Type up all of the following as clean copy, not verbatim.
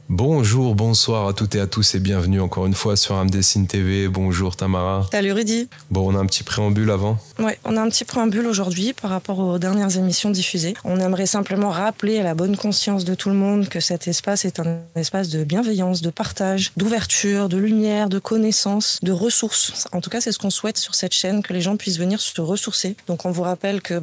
Bonjour, bonsoir à toutes et à tous et bienvenue encore une fois sur Âme Dessine TV. Bonjour Tamara. Salut Rudy. Bon, on a un petit préambule avant. Oui, on a un petit préambule aujourd'hui par rapport aux dernières émissions diffusées. On aimerait simplement rappeler à la bonne conscience de tout le monde que cet espace est un espace de bienveillance, de partage, d'ouverture, de lumière, de connaissance, de ressources. En tout cas, c'est ce qu'on souhaite sur cette chaîne, que les gens puissent venir se ressourcer. Donc on vous rappelle que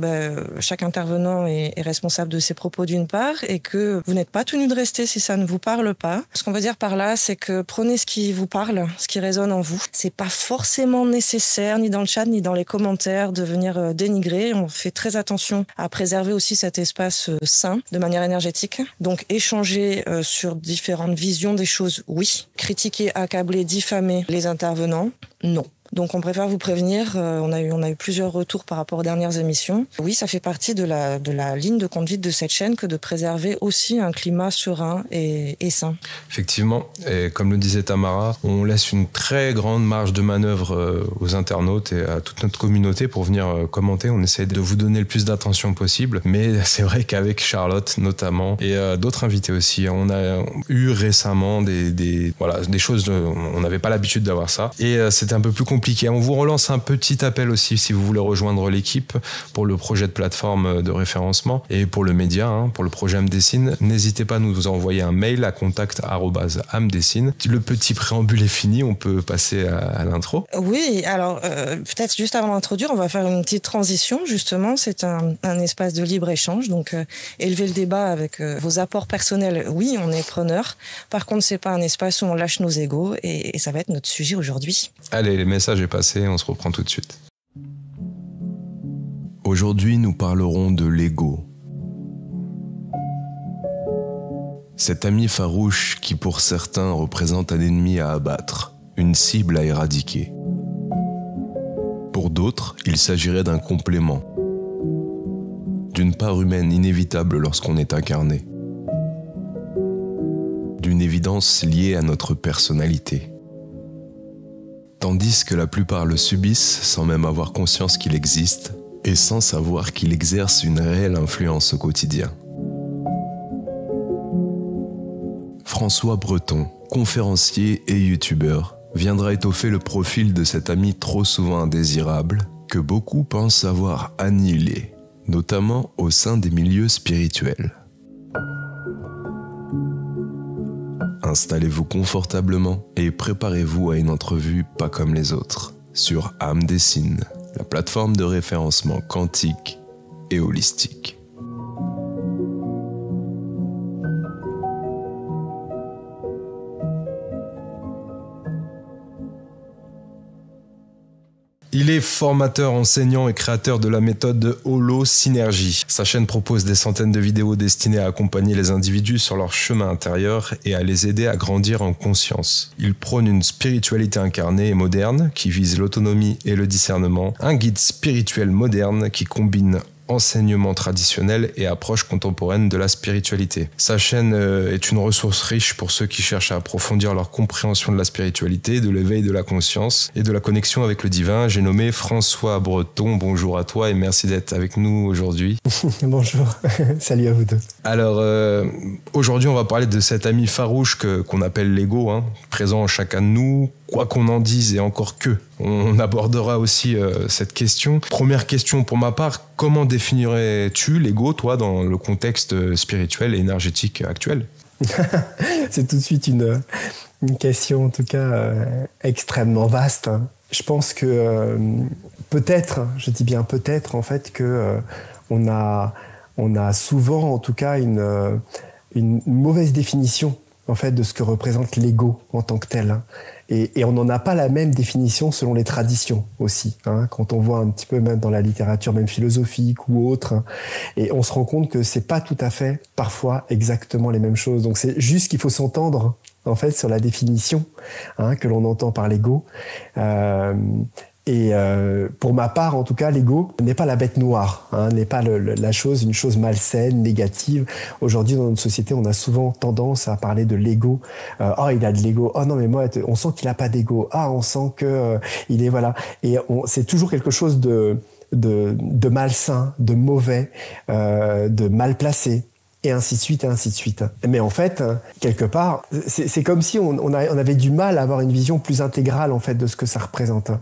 chaque intervenant est responsable de ses propos d'une part et que vous n'êtes pas tenu de rester si ça ne vous parle pas. Ce qu'on veut dire par là, c'est que prenez ce qui vous parle, ce qui résonne en vous. C'est pas forcément nécessaire, ni dans le chat, ni dans les commentaires, de venir dénigrer. On fait très attention à préserver aussi cet espace sain, de manière énergétique. Donc échanger sur différentes visions des choses, oui. Critiquer, accabler, diffamer les intervenants, non. Donc on préfère vous prévenir, on a eu plusieurs retours par rapport aux dernières émissions. Oui, ça fait partie de la ligne de conduite de cette chaîne que de préserver aussi un climat serein et sain. Effectivement, et comme le disait Tamara, on laisse une très grande marge de manœuvre aux internautes et à toute notre communauté pour venir commenter. On essaie de vous donner le plus d'attention possible, mais c'est vrai qu'avec Charlotte notamment et d'autres invités aussi, on a eu récemment des choses, on n'avait pas l'habitude d'avoir ça et c'était un peu plus compliqué. On vous relance un petit appel aussi si vous voulez rejoindre l'équipe pour le projet de plateforme de référencement et pour le média, pour le projet Âme Dessine. N'hésitez pas à nous envoyer un mail à contact@amdessine. Le petit préambule est fini, on peut passer à l'intro. Oui, alors peut-être juste avant d'introduire, on va faire une petite transition justement. C'est un espace de libre-échange, donc élever le débat avec vos apports personnels, oui, on est preneur. Par contre, c'est pas un espace où on lâche nos égos et ça va être notre sujet aujourd'hui. Allez, les messages est passé, on se reprend tout de suite. Aujourd'hui, nous parlerons de l'ego. Cet ami farouche qui pour certains représente un ennemi à abattre, une cible à éradiquer. Pour d'autres, il s'agirait d'un complément, d'une part humaine inévitable lorsqu'on est incarné, d'une évidence liée à notre personnalité. Tandis que la plupart le subissent sans même avoir conscience qu'il existe et sans savoir qu'il exerce une réelle influence au quotidien. François Breton, conférencier et youtubeur, viendra étoffer le profil de cet ami trop souvent indésirable que beaucoup pensent avoir annihilé, notamment au sein des milieux spirituels. Installez-vous confortablement et préparez-vous à une entrevue pas comme les autres sur Âme Dessine, la plateforme de référencement quantique et holistique. Il est formateur, enseignant et créateur de la méthode Holo Synergie. Sa chaîne propose des centaines de vidéos destinées à accompagner les individus sur leur chemin intérieur et à les aider à grandir en conscience. Il prône une spiritualité incarnée et moderne qui vise l'autonomie et le discernement, un guide spirituel moderne qui combine enseignement traditionnel et approche contemporaine de la spiritualité. Sa chaîne est une ressource riche pour ceux qui cherchent à approfondir leur compréhension de la spiritualité, de l'éveil de la conscience et de la connexion avec le divin. J'ai nommé François Breton. Bonjour à toi et merci d'être avec nous aujourd'hui. Bonjour, salut à vous deux. Alors, aujourd'hui, on va parler de cet ami farouche qu'on appelle l'ego, présent en chacun de nous, quoi qu'on en dise et encore que. On abordera aussi cette question. Première question pour ma part, comment définirais-tu l'ego, toi, dans le contexte spirituel et énergétique actuel ? C'est tout de suite une question, en tout cas, extrêmement vaste. Je pense que peut-être, je dis bien peut-être, en fait, que on a souvent, en tout cas, une mauvaise définition, en fait, de ce que représente l'ego en tant que tel. Et on n'en a pas la même définition selon les traditions aussi, quand on voit un petit peu même dans la littérature même philosophique ou autre, et on se rend compte que c'est pas tout à fait parfois exactement les mêmes choses. Donc c'est juste qu'il faut s'entendre en fait sur la définition que l'on entend par l'ego. Et pour ma part, en tout cas, l'ego n'est pas la bête noire, n'est pas une chose malsaine, négative. Aujourd'hui, dans notre société, on a souvent tendance à parler de l'ego. Oh, il a de l'ego. Oh non, mais moi, on sent qu'il a pas d'ego. Ah, on sent que il est voilà. Et c'est toujours quelque chose de malsain, de mauvais, de mal placé. et ainsi de suite, et ainsi de suite. Mais en fait, quelque part, c'est comme si on avait du mal à avoir une vision plus intégrale en fait de ce que ça représente.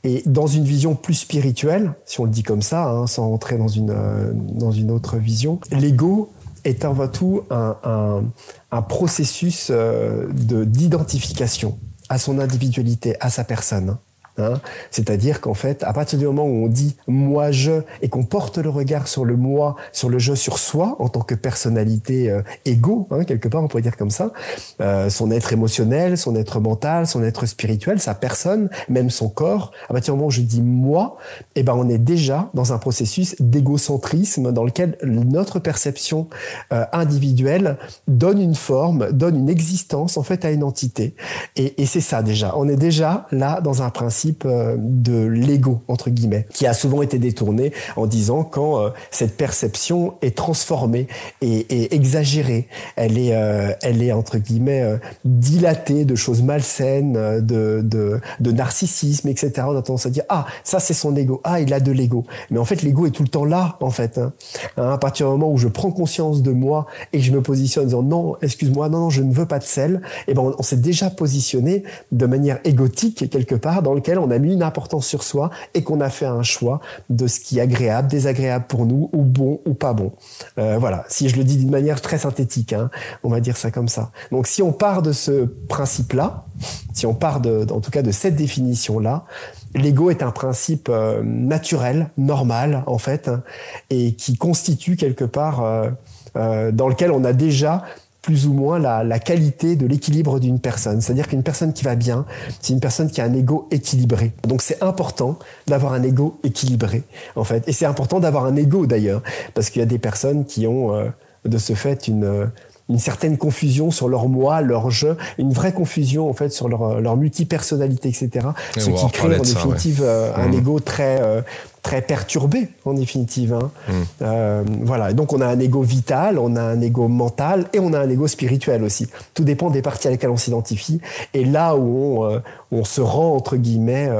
Et dans une vision plus spirituelle, si on le dit comme ça, sans rentrer dans une autre vision, l'ego est avant tout un processus d'identification à son individualité, à sa personne. C'est-à-dire qu'en fait, à partir du moment où on dit « moi, je » et qu'on porte le regard sur le « moi », sur le « je », sur soi, en tant que personnalité égo, quelque part, on pourrait dire comme ça, son être émotionnel, son être mental, son être spirituel, sa personne, même son corps, à partir du moment où je dis « moi », on est déjà dans un processus d'égocentrisme dans lequel notre perception individuelle donne une forme, donne une existence, en fait, à une entité. Et c'est ça, déjà. On est déjà là dans un principe de l'ego, entre guillemets, qui a souvent été détourné en disant quand cette perception est transformée et exagérée, elle est entre guillemets dilatée de choses malsaines, de narcissisme, etc. On a tendance à dire ah ça c'est son ego, ah il a de l'ego, mais en fait l'ego est tout le temps là en fait. À partir du moment où je prends conscience de moi et que je me positionne en disant non excuse-moi non je ne veux pas de sel, on s'est déjà positionné de manière égotique quelque part dans lequel on a mis une importance sur soi et qu'on a fait un choix de ce qui est agréable, désagréable pour nous, ou bon ou pas bon. Voilà, si je le dis d'une manière très synthétique, on va dire ça comme ça. Donc si on part de ce principe-là, si on part en tout cas de cette définition-là, l'ego est un principe naturel, normal en fait, et qui constitue quelque part dans lequel on a déjà plus ou moins la qualité de l'équilibre d'une personne. C'est-à-dire qu'une personne qui va bien, c'est une personne qui a un ego équilibré. Donc c'est important d'avoir un ego équilibré, en fait. Et c'est important d'avoir un ego, d'ailleurs, parce qu'il y a des personnes qui ont, de ce fait, une certaine confusion sur leur moi, leur je, une vraie confusion en fait sur leur multipersonnalité, etc. Ce qui crée en définitive un ego très perturbé en définitive. Voilà. Et donc on a un ego vital, on a un ego mental et on a un ego spirituel aussi. Tout dépend des parties à lesquelles on s'identifie. Et là où on se rend entre guillemets,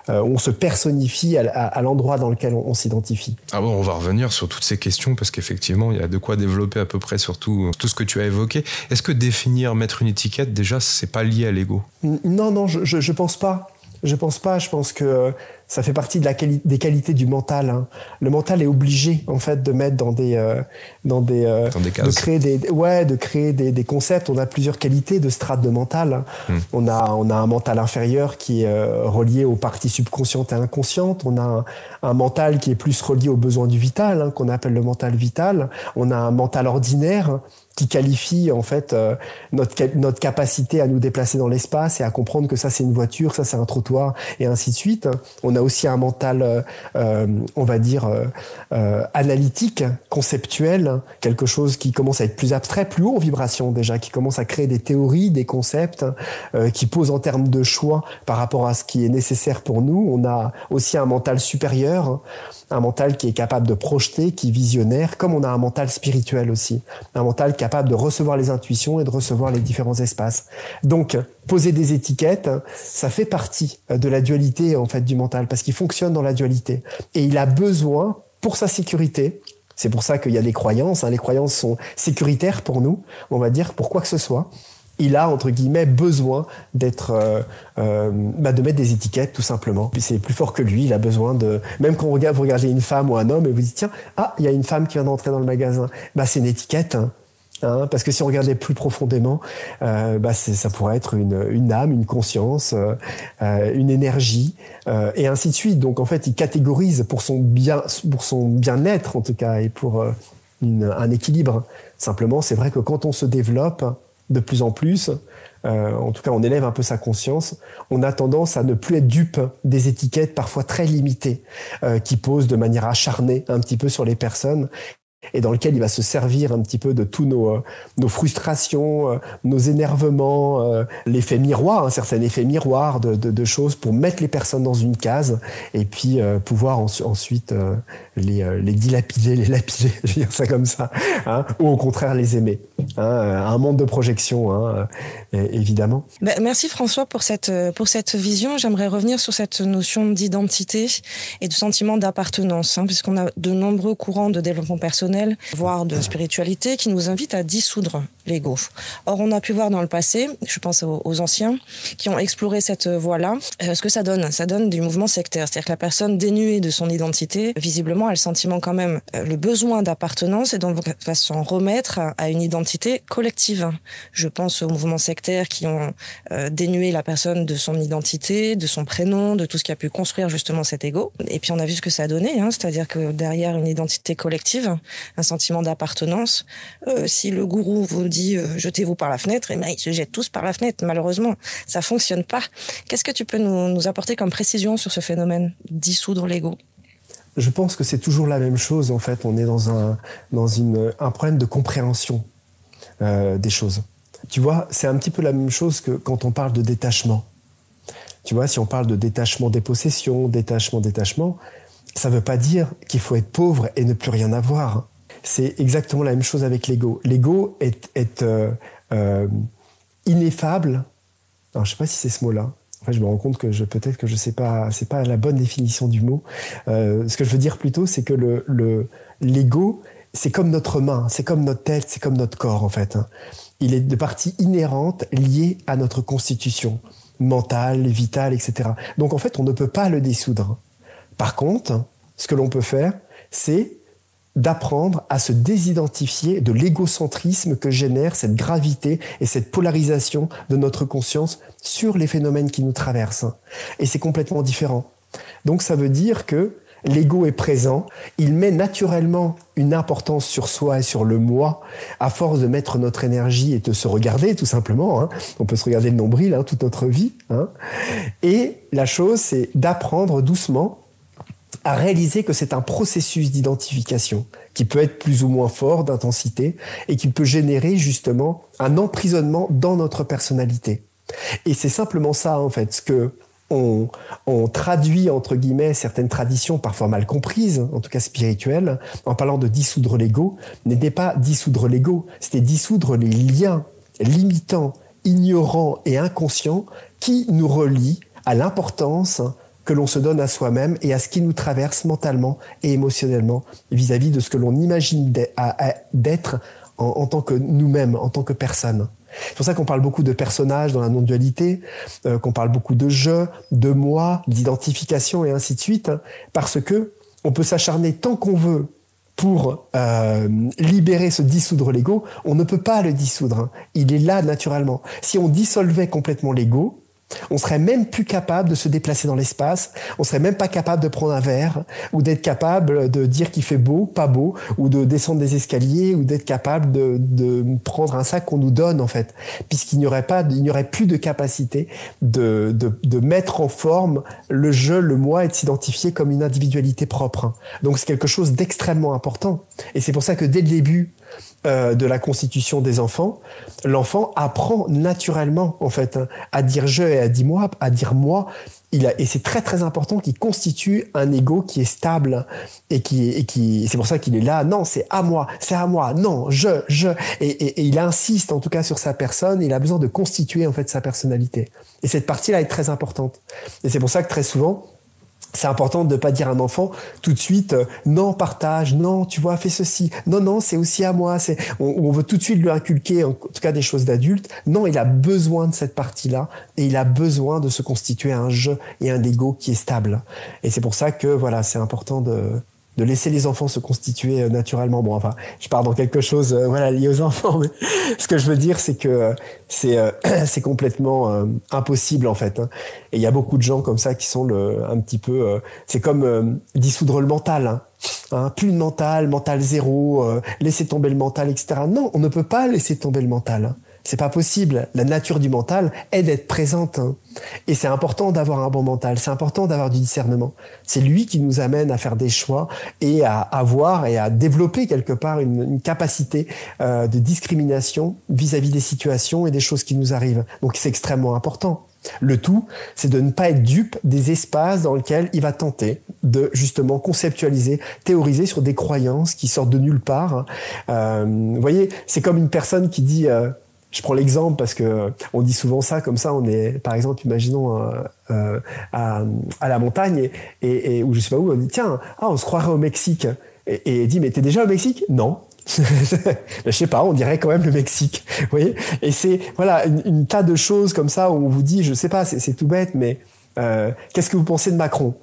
on se personnifie à l'endroit dans lequel on s'identifie. Ah bon, on va revenir sur toutes ces questions parce qu'effectivement il y a de quoi développer à peu près sur tout ce que tu as évoqué. Est-ce que mettre une étiquette déjà c'est pas lié à l'ego ? Non, je pense pas. Je pense que ça fait partie des qualités du mental. Le mental est obligé en fait de mettre dans des cases. de créer des concepts. On a plusieurs qualités de strates de mental. On a un mental inférieur qui est relié aux parties subconscientes et inconscientes. On a un mental qui est plus relié aux besoins du vital, qu'on appelle le mental vital. On a un mental ordinaire qui qualifie en fait notre capacité à nous déplacer dans l'espace et à comprendre que ça c'est une voiture, ça c'est un trottoir et ainsi de suite. On a aussi un mental, on va dire analytique, conceptuel, quelque chose qui commence à être plus abstrait, plus haut en vibration déjà, qui commence à créer des théories, des concepts, qui pose en termes de choix par rapport à ce qui est nécessaire pour nous. On a aussi un mental supérieur, un mental qui est capable de projeter, qui est visionnaire, comme on a un mental spirituel aussi, un mental capable de recevoir les intuitions et de recevoir les différents espaces. Donc, poser des étiquettes, ça fait partie de la dualité en fait du mental, parce qu'il fonctionne dans la dualité. Et il a besoin, pour sa sécurité, c'est pour ça qu'il y a des croyances, les croyances sont sécuritaires pour nous, on va dire, pour quoi que ce soit. Il a, entre guillemets, besoin de mettre des étiquettes, tout simplement. Puis c'est plus fort que lui, il a besoin de... Même quand vous regardez une femme ou un homme et vous dites, tiens, il y a une femme qui vient d'entrer dans le magasin. C'est une étiquette, parce que si on regardait plus profondément, ça pourrait être une âme, une conscience, une énergie, et ainsi de suite. Donc, en fait, il catégorise pour son bien-être, en tout cas, et pour un équilibre. Simplement, c'est vrai que quand on se développe de plus en plus, en tout cas on élève un peu sa conscience, on a tendance à ne plus être dupe des étiquettes parfois très limitées qui posent de manière acharnée un petit peu sur les personnes et dans lequel il va se servir un petit peu de tous nos frustrations, nos énervements, l'effet miroir, un certain effet miroir de choses pour mettre les personnes dans une case et puis pouvoir ensuite les dilapider, les lapider, je vais dire ça comme ça, ou au contraire les aimer. Un monde de projection, évidemment. Merci François pour cette vision. J'aimerais revenir sur cette notion d'identité et de sentiment d'appartenance, puisqu'on a de nombreux courants de développement personnel émotionnelle, voire de spiritualité, qui nous invite à dissoudre l'ego. Or, on a pu voir dans le passé, je pense aux anciens, qui ont exploré cette voie-là, ce que ça donne. Ça donne du mouvement sectaire. C'est-à-dire que la personne dénuée de son identité, visiblement, a le sentiment quand même, le besoin d'appartenance, et donc va s'en remettre à une identité collective. Je pense aux mouvements sectaires qui ont dénué la personne de son identité, de son prénom, de tout ce qui a pu construire justement cet ego. Et puis on a vu ce que ça a donné, c'est-à-dire que derrière une identité collective, un sentiment d'appartenance, si le gourou vous dit jetez-vous par la fenêtre, et bien ils se jettent tous par la fenêtre, malheureusement. Ça fonctionne pas. Qu'est-ce que tu peux nous apporter comme précision sur ce phénomène, dissoudre l'ego? Je pense que c'est toujours la même chose, en fait. On est dans un problème de compréhension des choses. Tu vois, c'est un petit peu la même chose que quand on parle de détachement. Tu vois, si on parle de détachement des possessions, détachement, ça veut pas dire qu'il faut être pauvre et ne plus rien avoir. C'est exactement la même chose avec l'ego. L'ego est ineffable. Alors, je sais pas si c'est ce mot-là. En fait, je me rends compte que peut-être que je sais pas, c'est pas la bonne définition du mot. Ce que je veux dire plutôt, c'est que l'ego, c'est comme notre main, c'est comme notre tête, c'est comme notre corps, en fait. Il est de partie inhérente liée à notre constitution mentale, vitale, etc. Donc, en fait, on ne peut pas le dissoudre. Par contre, ce que l'on peut faire, c'est d'apprendre à se désidentifier de l'égocentrisme que génère cette gravité et cette polarisation de notre conscience sur les phénomènes qui nous traversent. Et c'est complètement différent. Donc ça veut dire que l'ego est présent, il met naturellement une importance sur soi et sur le moi, à force de mettre notre énergie et de se regarder tout simplement. On peut se regarder le nombril toute notre vie. Et la chose, c'est d'apprendre doucement à réaliser que c'est un processus d'identification qui peut être plus ou moins fort d'intensité et qui peut générer justement un emprisonnement dans notre personnalité. Et c'est simplement ça, en fait, ce que on traduit, entre guillemets, certaines traditions parfois mal comprises, en tout cas spirituelles, en parlant de dissoudre l'ego, n'était pas dissoudre l'ego, c'était dissoudre les liens limitants, ignorants et inconscients qui nous relient à l'importance que l'on se donne à soi-même et à ce qui nous traverse mentalement et émotionnellement vis-à-vis de ce que l'on imagine d'être en tant que nous-mêmes, en tant que personne. C'est pour ça qu'on parle beaucoup de personnages dans la non-dualité, qu'on parle beaucoup de je, de moi, d'identification et ainsi de suite, parce que on peut s'acharner tant qu'on veut pour libérer, se dissoudre l'ego. On ne peut pas le dissoudre. Il est là naturellement. Si on dissolvait complètement l'ego, on serait même plus capable de se déplacer dans l'espace, on serait même pas capable de prendre un verre, ou d'être capable de dire qu'il fait beau, pas beau, ou de descendre des escaliers, ou d'être capable de prendre un sac qu'on nous donne, en fait, puisqu'il n'y aurait plus de capacité de mettre en forme le je, le moi, et de s'identifier comme une individualité propre. Donc c'est quelque chose d'extrêmement important. Et c'est pour ça que dès le début de la constitution des enfants, l'enfant apprend naturellement, en fait, à dire je et à dire moi. Et c'est très très important qu'il constitue un ego qui est stable et qui c'est pour ça qu'il est là. Non, c'est à moi. Non, je. Et il insiste en tout cas sur sa personne. Il a besoin de constituer en fait sa personnalité. Et cette partie-là est très importante. Et c'est pour ça que très souvent, c'est important de ne pas dire à un enfant tout de suite non, partage, non, tu vois, fais ceci, non, c'est aussi à moi. On veut tout de suite lui inculquer en tout cas des choses d'adultes. Non, il a besoin de cette partie-là et il a besoin de se constituer un je et un ego qui est stable. Et c'est pour ça que voilà, c'est important de laisser les enfants se constituer naturellement. Bon, enfin, je pars dans quelque chose lié aux enfants, mais ce que je veux dire, c'est que c'est complètement impossible, en fait. Et il y a beaucoup de gens comme ça qui sont un petit peu... c'est comme dissoudre le mental. Plus de mental zéro, laisser tomber le mental, etc. Non, on ne peut pas laisser tomber le mental. C'est pas possible. La nature du mental est d'être présente. Et c'est important d'avoir un bon mental. C'est important d'avoir du discernement. C'est lui qui nous amène à faire des choix et à avoir et à développer quelque part une capacité de discrimination vis-à-vis des situations et des choses qui nous arrivent. Donc c'est extrêmement important. Le tout, c'est de ne pas être dupe des espaces dans lesquels il va tenter de justement conceptualiser, théoriser sur des croyances qui sortent de nulle part. Vous voyez, c'est comme une personne qui dit... je prends l'exemple parce que on dit souvent ça, comme ça, on est, par exemple, imaginons à la montagne et ou je sais pas où, on dit tiens, on se croirait au Mexique. Et il dit, mais t'es déjà au Mexique? Non. Je sais pas, on dirait quand même le Mexique. Vous voyez? Et c'est, voilà, une tas de choses comme ça où on vous dit, je sais pas, c'est tout bête, mais qu'est-ce que vous pensez de Macron?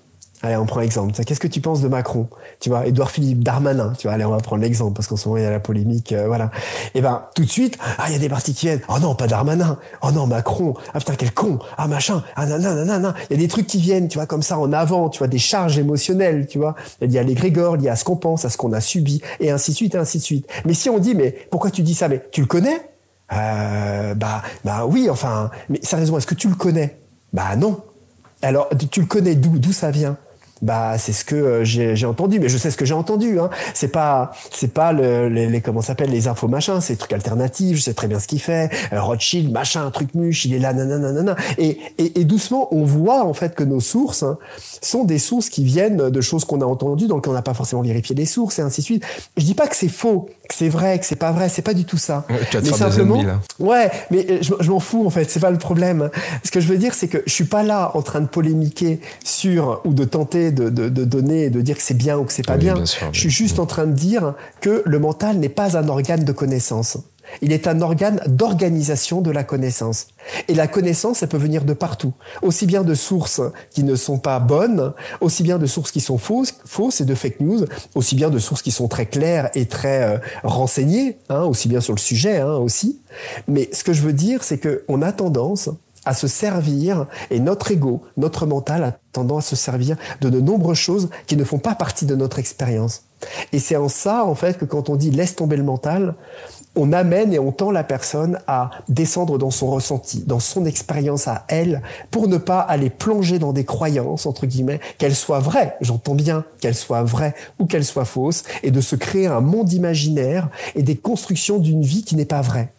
Allez, on prend l'exemple. Qu'est-ce que tu penses de Macron? Tu vois, Édouard Philippe, Darmanin. Tu vois, allez, on va prendre l'exemple parce qu'en ce moment il y a la polémique, voilà. Et ben, tout de suite, il y a des partis qui viennent. Oh non, pas Darmanin. Oh non, Macron. Ah putain, quel con. Ah machin. Ah nanana. Il y a des trucs qui viennent, tu vois, comme ça en avant. Tu vois, des charges émotionnelles. Tu vois, il y a l'égrégore, il y a ce qu'on pense, à ce qu'on a subi, et ainsi de suite, et ainsi de suite. Mais si on dit, mais pourquoi tu dis ça? Mais tu le connais? Bah oui. Enfin, mais sérieusement, est-ce que tu le connais? Bah non. Alors, tu le connais d'où ça vient? Bah, c'est ce que j'ai entendu, mais je sais ce que j'ai entendu, hein. C'est pas les comment ça s'appelle, les infos machin, c'est des trucs alternatifs, je sais très bien ce qu'il fait, Rothschild, machin, un truc muche, il est là, nanana. Et doucement, on voit, en fait, que nos sources, hein, sont des sources qui viennent de choses qu'on a entendues, donc on n'a pas forcément vérifié les sources, et ainsi de suite. Je dis pas que c'est faux, que c'est vrai, que c'est pas vrai, c'est pas du tout ça. Ouais, tu vas te mais faire simplement, des ennemis, là. ouais, mais je m'en fous, en fait, c'est pas le problème. Ce que je veux dire, c'est que je suis pas là en train de polémiquer sur, ou de tenter de donner et de dire que c'est bien ou que c'est pas bien. Sûr, je suis juste en train de dire que le mental n'est pas un organe de connaissance. Il est un organe d'organisation de la connaissance. Et la connaissance, elle peut venir de partout. Aussi bien de sources qui ne sont pas bonnes, aussi bien de sources qui sont fausses et de fake news, aussi bien de sources qui sont très claires et très renseignées, hein, aussi bien sur le sujet, hein, aussi. Mais ce que je veux dire, c'est qu'on a tendance à se servir, et notre ego, notre mental a tendance à se servir de nombreuses choses qui ne font pas partie de notre expérience. Et c'est en ça, en fait, que quand on dit « laisse tomber le mental », on amène et on tend la personne à descendre dans son ressenti, dans son expérience à elle, pour ne pas aller plonger dans des croyances, entre guillemets, qu'elles soient vraies, j'entends bien qu'elles soient vraies ou qu'elles soient fausses, et de se créer un monde imaginaire et des constructions d'une vie qui n'est pas vraie.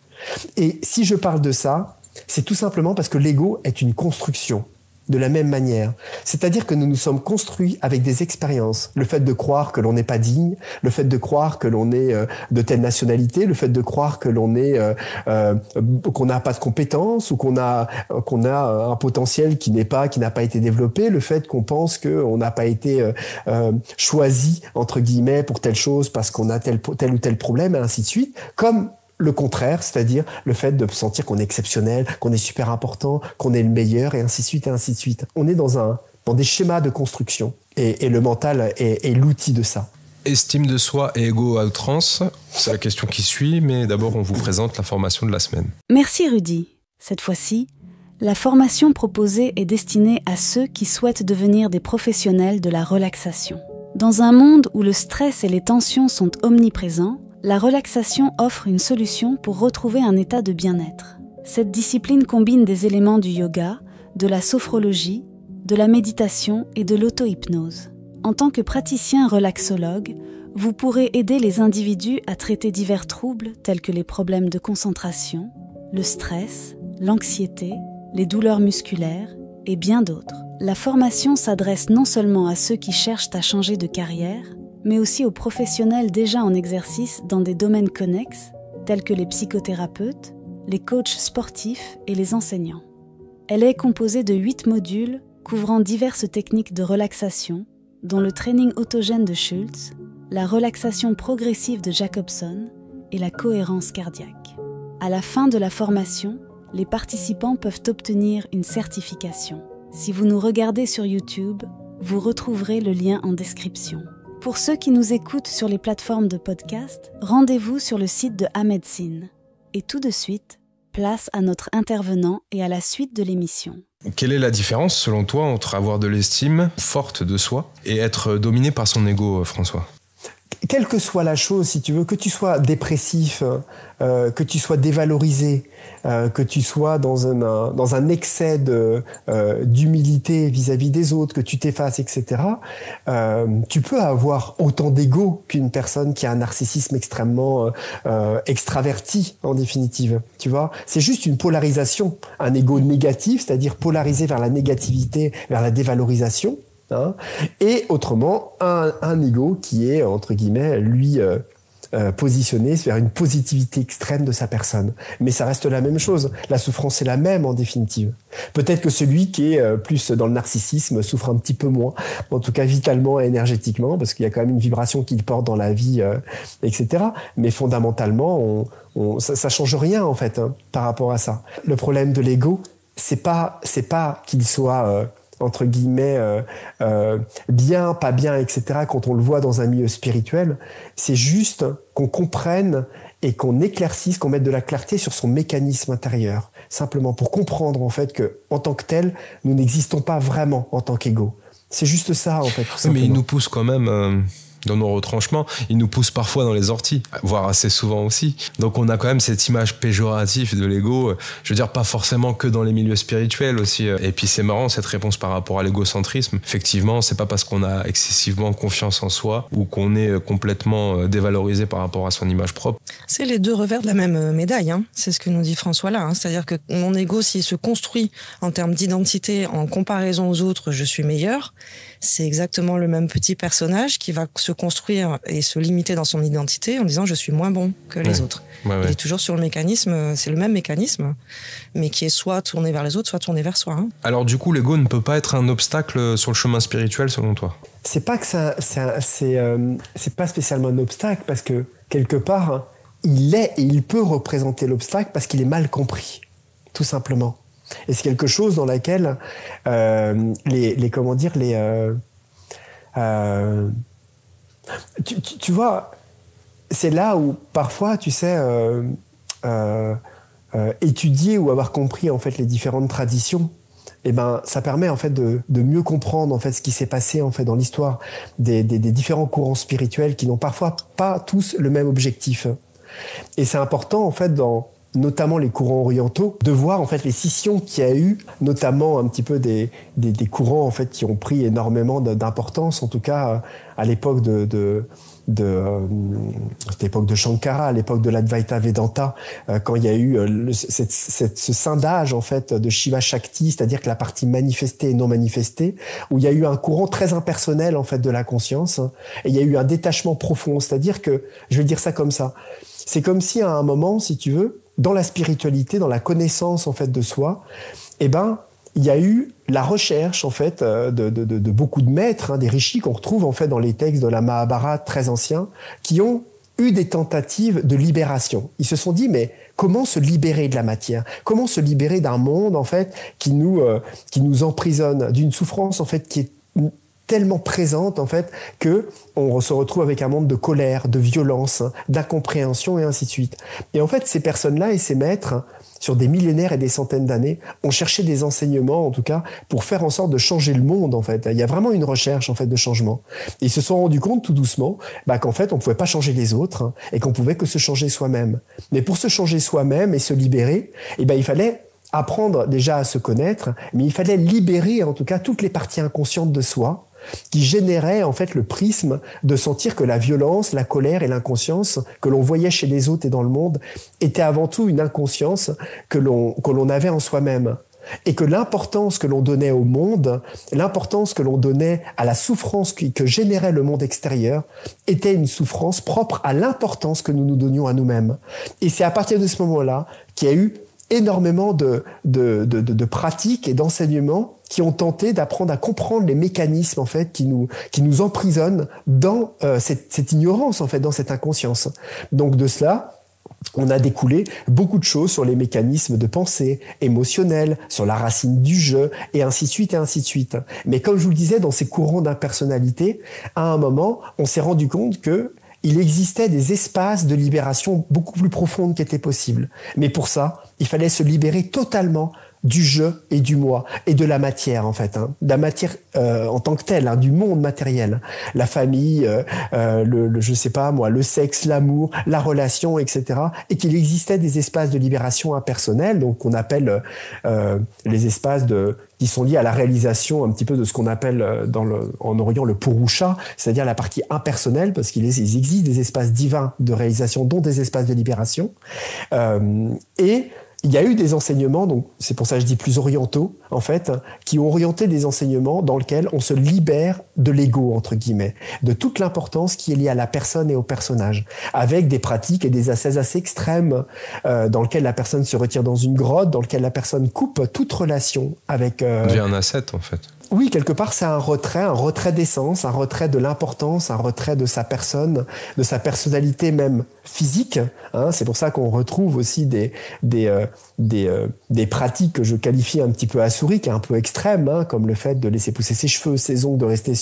Et si je parle de ça, c'est tout simplement parce que l'ego est une construction, de la même manière. C'est-à-dire que nous nous sommes construits avec des expériences. Le fait de croire que l'on n'est pas digne, le fait de croire que l'on est de telle nationalité, le fait de croire que l'on est qu'on n'a pas de compétences ou qu'on a un potentiel qui n'a pas été développé, le fait qu'on pense qu'on n'a pas été choisi entre guillemets pour telle chose parce qu'on a tel ou tel problème, et ainsi de suite, comme le contraire, c'est-à-dire le fait de sentir qu'on est exceptionnel, qu'on est super important, qu'on est le meilleur, et ainsi de suite, et ainsi de suite. On est dans des schémas de construction, et le mental est l'outil de ça. Estime de soi et ego à outrance, c'est la question qui suit, mais d'abord on vous présente la formation de la semaine. Merci Rudy. Cette fois-ci, la formation proposée est destinée à ceux qui souhaitent devenir des professionnels de la relaxation. Dans un monde où le stress et les tensions sont omniprésents, la relaxation offre une solution pour retrouver un état de bien-être. Cette discipline combine des éléments du yoga, de la sophrologie, de la méditation et de l'auto-hypnose. En tant que praticien relaxologue, vous pourrez aider les individus à traiter divers troubles tels que les problèmes de concentration, le stress, l'anxiété, les douleurs musculaires et bien d'autres. La formation s'adresse non seulement à ceux qui cherchent à changer de carrière, mais aussi aux professionnels déjà en exercice dans des domaines connexes, tels que les psychothérapeutes, les coachs sportifs et les enseignants. Elle est composée de 8 modules couvrant diverses techniques de relaxation, dont le training autogène de Schultz, la relaxation progressive de Jacobson et la cohérence cardiaque. À la fin de la formation, les participants peuvent obtenir une certification. Si vous nous regardez sur YouTube, vous retrouverez le lien en description. Pour ceux qui nous écoutent sur les plateformes de podcast, rendez-vous sur le site de Ahmedsin. Et tout de suite, place à notre intervenant et à la suite de l'émission. Quelle est la différence, selon toi, entre avoir de l'estime forte de soi et être dominé par son ego, François ? Quelle que soit la chose, si tu veux, que tu sois dépressif, que tu sois dévalorisé, que tu sois dans un excès d'humilité vis-à-vis des autres, que tu t'effaces, etc., tu peux avoir autant d'ego qu'une personne qui a un narcissisme extrêmement extraverti, en définitive. Tu vois, c'est juste une polarisation, un ego négatif, c'est-à-dire polarisé vers la négativité, vers la dévalorisation. Hein, et autrement, un ego qui est, entre guillemets, lui, positionner vers une positivité extrême de sa personne. Mais ça reste la même chose. La souffrance est la même en définitive. Peut-être que celui qui est plus dans le narcissisme souffre un petit peu moins, en tout cas vitalement et énergétiquement, parce qu'il y a quand même une vibration qu'il porte dans la vie, etc. Mais fondamentalement, ça change rien en fait par rapport à ça. Le problème de l'ego, c'est pas qu'il soit entre guillemets bien, pas bien, etc. Quand on le voit dans un milieu spirituel, c'est juste qu'on comprenne et qu'on éclaircisse, qu'on mette de la clarté sur son mécanisme intérieur, simplement pour comprendre en fait que en tant que tel, nous n'existons pas vraiment en tant qu'ego. C'est juste ça en fait. Tout simplement. Mais il nous pousse quand même. Dans nos retranchements, ils nous poussent parfois dans les orties, voire assez souvent aussi. Donc on a quand même cette image péjorative de l'ego, je veux dire pas forcément que dans les milieux spirituels aussi. Et puis c'est marrant cette réponse par rapport à l'égocentrisme. Effectivement, c'est pas parce qu'on a excessivement confiance en soi ou qu'on est complètement dévalorisé par rapport à son image propre. C'est les deux revers de la même médaille, hein. C'est ce que nous dit François là, hein. C'est-à-dire que mon ego, s'il se construit en termes d'identité, en comparaison aux autres, je suis meilleur. C'est exactement le même petit personnage qui va se construire et se limiter dans son identité en disant je suis moins bon que les autres. Ouais. Il est toujours sur le mécanisme, c'est le même mécanisme, mais qui est soit tourné vers les autres, soit tourné vers soi. Hein. Alors du coup, l'ego ne peut pas être un obstacle sur le chemin spirituel selon toi? C'est pas que c'est pas spécialement un obstacle parce que quelque part il est et il peut représenter l'obstacle parce qu'il est mal compris, tout simplement. Et c'est quelque chose dans laquelle tu vois, c'est là où parfois, tu sais, étudier ou avoir compris en fait les différentes traditions, eh ben, ça permet en fait de mieux comprendre en fait ce qui s'est passé en fait dans l'histoire des différents courants spirituels qui n'ont parfois pas tous le même objectif. Et c'est important en fait notamment les courants orientaux, de voir en fait les scissions qu'il y a eu, notamment un petit peu des courants en fait qui ont pris énormément d'importance, en tout cas à l'époque cette époque de Shankara, à l'époque de l'Advaita Vedanta, quand il y a eu ce scindage en fait de Shiva Shakti, c'est-à-dire que la partie manifestée et non manifestée, où il y a eu un courant très impersonnel en fait de la conscience, et il y a eu un détachement profond, c'est-à-dire que, je vais dire ça comme ça, c'est comme si à un moment, si tu veux, dans la spiritualité, dans la connaissance en fait de soi, eh ben il y a eu la recherche en fait de beaucoup de maîtres, hein, des rishis qu'on retrouve en fait dans les textes de la Mahabharata très anciens, qui ont eu des tentatives de libération. Ils se sont dit mais comment se libérer de la matière? Comment se libérer d'un monde en fait qui nous emprisonne, d'une souffrance en fait qui est tellement présente en fait que on se retrouve avec un monde de colère, de violence, d'incompréhension et ainsi de suite. Et en fait, ces personnes-là et ces maîtres, sur des millénaires et des centaines d'années, ont cherché des enseignements, en tout cas, pour faire en sorte de changer le monde, en fait. Il y a vraiment une recherche, en fait, de changement. Et ils se sont rendus compte, tout doucement, qu'en fait, on pouvait pas changer les autres, hein, et qu'on pouvait que se changer soi-même. Mais pour se changer soi-même et se libérer, il fallait apprendre déjà à se connaître, mais il fallait libérer, en tout cas, toutes les parties inconscientes de soi, qui générait en fait le prisme de sentir que la violence, la colère et l'inconscience que l'on voyait chez les autres et dans le monde étaient avant tout une inconscience que l'on avait en soi-même. Et que l'importance que l'on donnait au monde, l'importance que l'on donnait à la souffrance que générait le monde extérieur, était une souffrance propre à l'importance que nous nous donnions à nous-mêmes. Et c'est à partir de ce moment-là qu'il y a eu énormément de pratiques et d'enseignements qui ont tenté d'apprendre à comprendre les mécanismes en fait qui nous emprisonnent dans cette ignorance en fait, dans cette inconscience. Donc de cela, on a découlé beaucoup de choses sur les mécanismes de pensée émotionnels, sur la racine du jeu, et ainsi de suite, et ainsi de suite. Mais comme je vous le disais, dans ces courants d'impersonnalité, à un moment, on s'est rendu compte que il existait des espaces de libération beaucoup plus profondes qui étaient possibles. Mais pour ça, il fallait se libérer totalement du je et du moi et de la matière en fait, hein, de la matière en tant que telle, hein, du monde matériel, la famille, je sais pas moi, le sexe, l'amour, la relation, etc. Et qu'il existait des espaces de libération impersonnels, donc qu'on appelle les espaces qui sont liés à la réalisation un petit peu de ce qu'on appelle en Orient le Purusha, c'est-à-dire la partie impersonnelle, parce qu'il existe des espaces divins de réalisation, dont des espaces de libération, et il y a eu des enseignements, donc c'est pour ça que je dis plus orientaux, en fait, qui ont orienté des enseignements dans lesquels on se libère de l'ego, entre guillemets, de toute l'importance qui est liée à la personne et au personnage, avec des pratiques et des ascèses assez extrêmes, dans lesquelles la personne se retire dans une grotte, dans lesquelles la personne coupe toute relation avec... On devient un ascète, en fait. Oui, quelque part, c'est un retrait d'essence, un retrait de l'importance, un retrait de sa personne, de sa personnalité même physique. Hein. C'est pour ça qu'on retrouve aussi des pratiques que je qualifie un petit peu assouriques, un peu extrêmes, hein, comme le fait de laisser pousser ses cheveux, ses ongles, de rester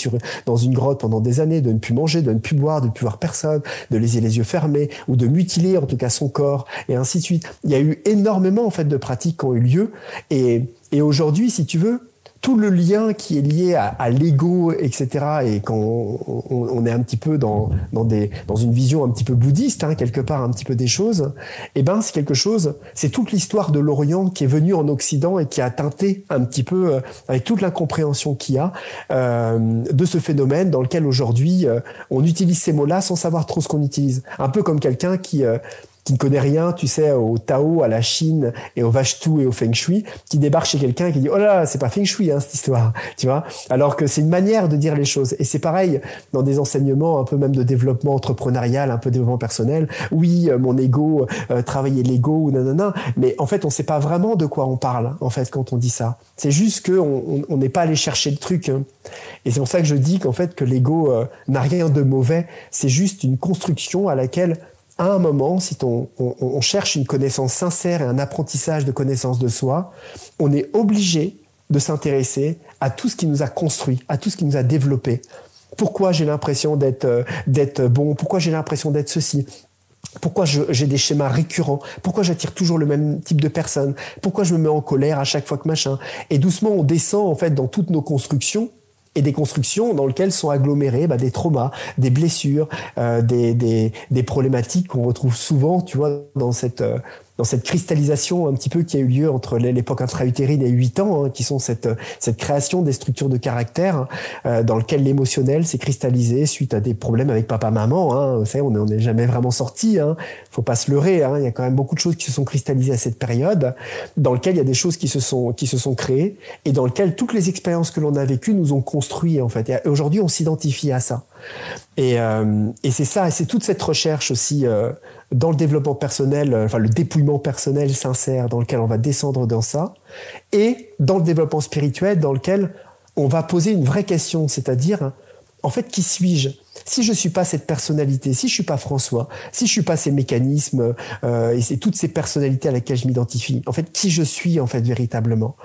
dans une grotte pendant des années, de ne plus manger, de ne plus boire, de ne plus voir personne, de laisser les yeux fermés, ou de mutiler en tout cas son corps, et ainsi de suite. Il y a eu énormément en fait de pratiques qui ont eu lieu, et aujourd'hui, si tu veux, tout le lien qui est lié à l'ego, etc., et quand on est un petit peu dans une vision un petit peu bouddhiste, hein, quelque part un petit peu des choses, eh ben c'est quelque chose, c'est toute l'histoire de l'Orient qui est venue en Occident et qui a teinté un petit peu, avec toute l'incompréhension qu'il y a, de ce phénomène dans lequel aujourd'hui on utilise ces mots-là sans savoir trop ce qu'on utilise. Un peu comme quelqu'un qui ne connaît rien, tu sais, au Tao, à la Chine et au Vachtu et au Feng Shui, qui débarque chez quelqu'un et qui dit « Oh là, c'est pas Feng Shui, hein, cette histoire », tu vois. Alors que c'est une manière de dire les choses. Et c'est pareil dans des enseignements un peu même de développement entrepreneurial, un peu de développement personnel. Oui, mon ego, travailler l'ego ou nanana. Mais en fait, on sait pas vraiment de quoi on parle, en fait, quand on dit ça. C'est juste qu'on n'est pas allé chercher le truc. Hein. Et c'est pour ça que je dis qu'en fait, que l'ego n'a rien de mauvais. C'est juste une construction à laquelle à un moment, si on cherche une connaissance sincère et un apprentissage de connaissance de soi, on est obligé de s'intéresser à tout ce qui nous a construit, à tout ce qui nous a développé. Pourquoi j'ai l'impression d'être bon? Pourquoi j'ai l'impression d'être ceci? Pourquoi j'ai des schémas récurrents? Pourquoi j'attire toujours le même type de personnes? Pourquoi je me mets en colère à chaque fois que machin? Et doucement, on descend en fait dans toutes nos constructions, et des constructions dans lesquelles sont agglomérés des traumas, des blessures, des problématiques qu'on retrouve souvent, tu vois, dans cette cristallisation un petit peu qui a eu lieu entre l'époque intra-utérine et 8 ans, hein, qui sont cette création des structures de caractère dans lequel l'émotionnel s'est cristallisé suite à des problèmes avec papa-maman. Hein. Vous savez, on n'est jamais vraiment sorti. Hein. Faut pas se leurrer. Hein. Il y a quand même beaucoup de choses qui se sont cristallisées à cette période, dans lequel il y a des choses qui se sont créées et dans lequel toutes les expériences que l'on a vécues nous ont construit en fait. Et aujourd'hui, on s'identifie à ça. Et c'est ça, et c'est toute cette recherche aussi dans le développement personnel, enfin le dépouillement personnel sincère dans lequel on va descendre dans ça, et dans le développement spirituel dans lequel on va poser une vraie question, c'est-à-dire, en fait, qui suis-je? Si je suis pas cette personnalité, si je suis pas François, si je suis pas ces mécanismes et c'est toutes ces personnalités à laquelle je m'identifie, en fait, qui je suis en fait véritablement?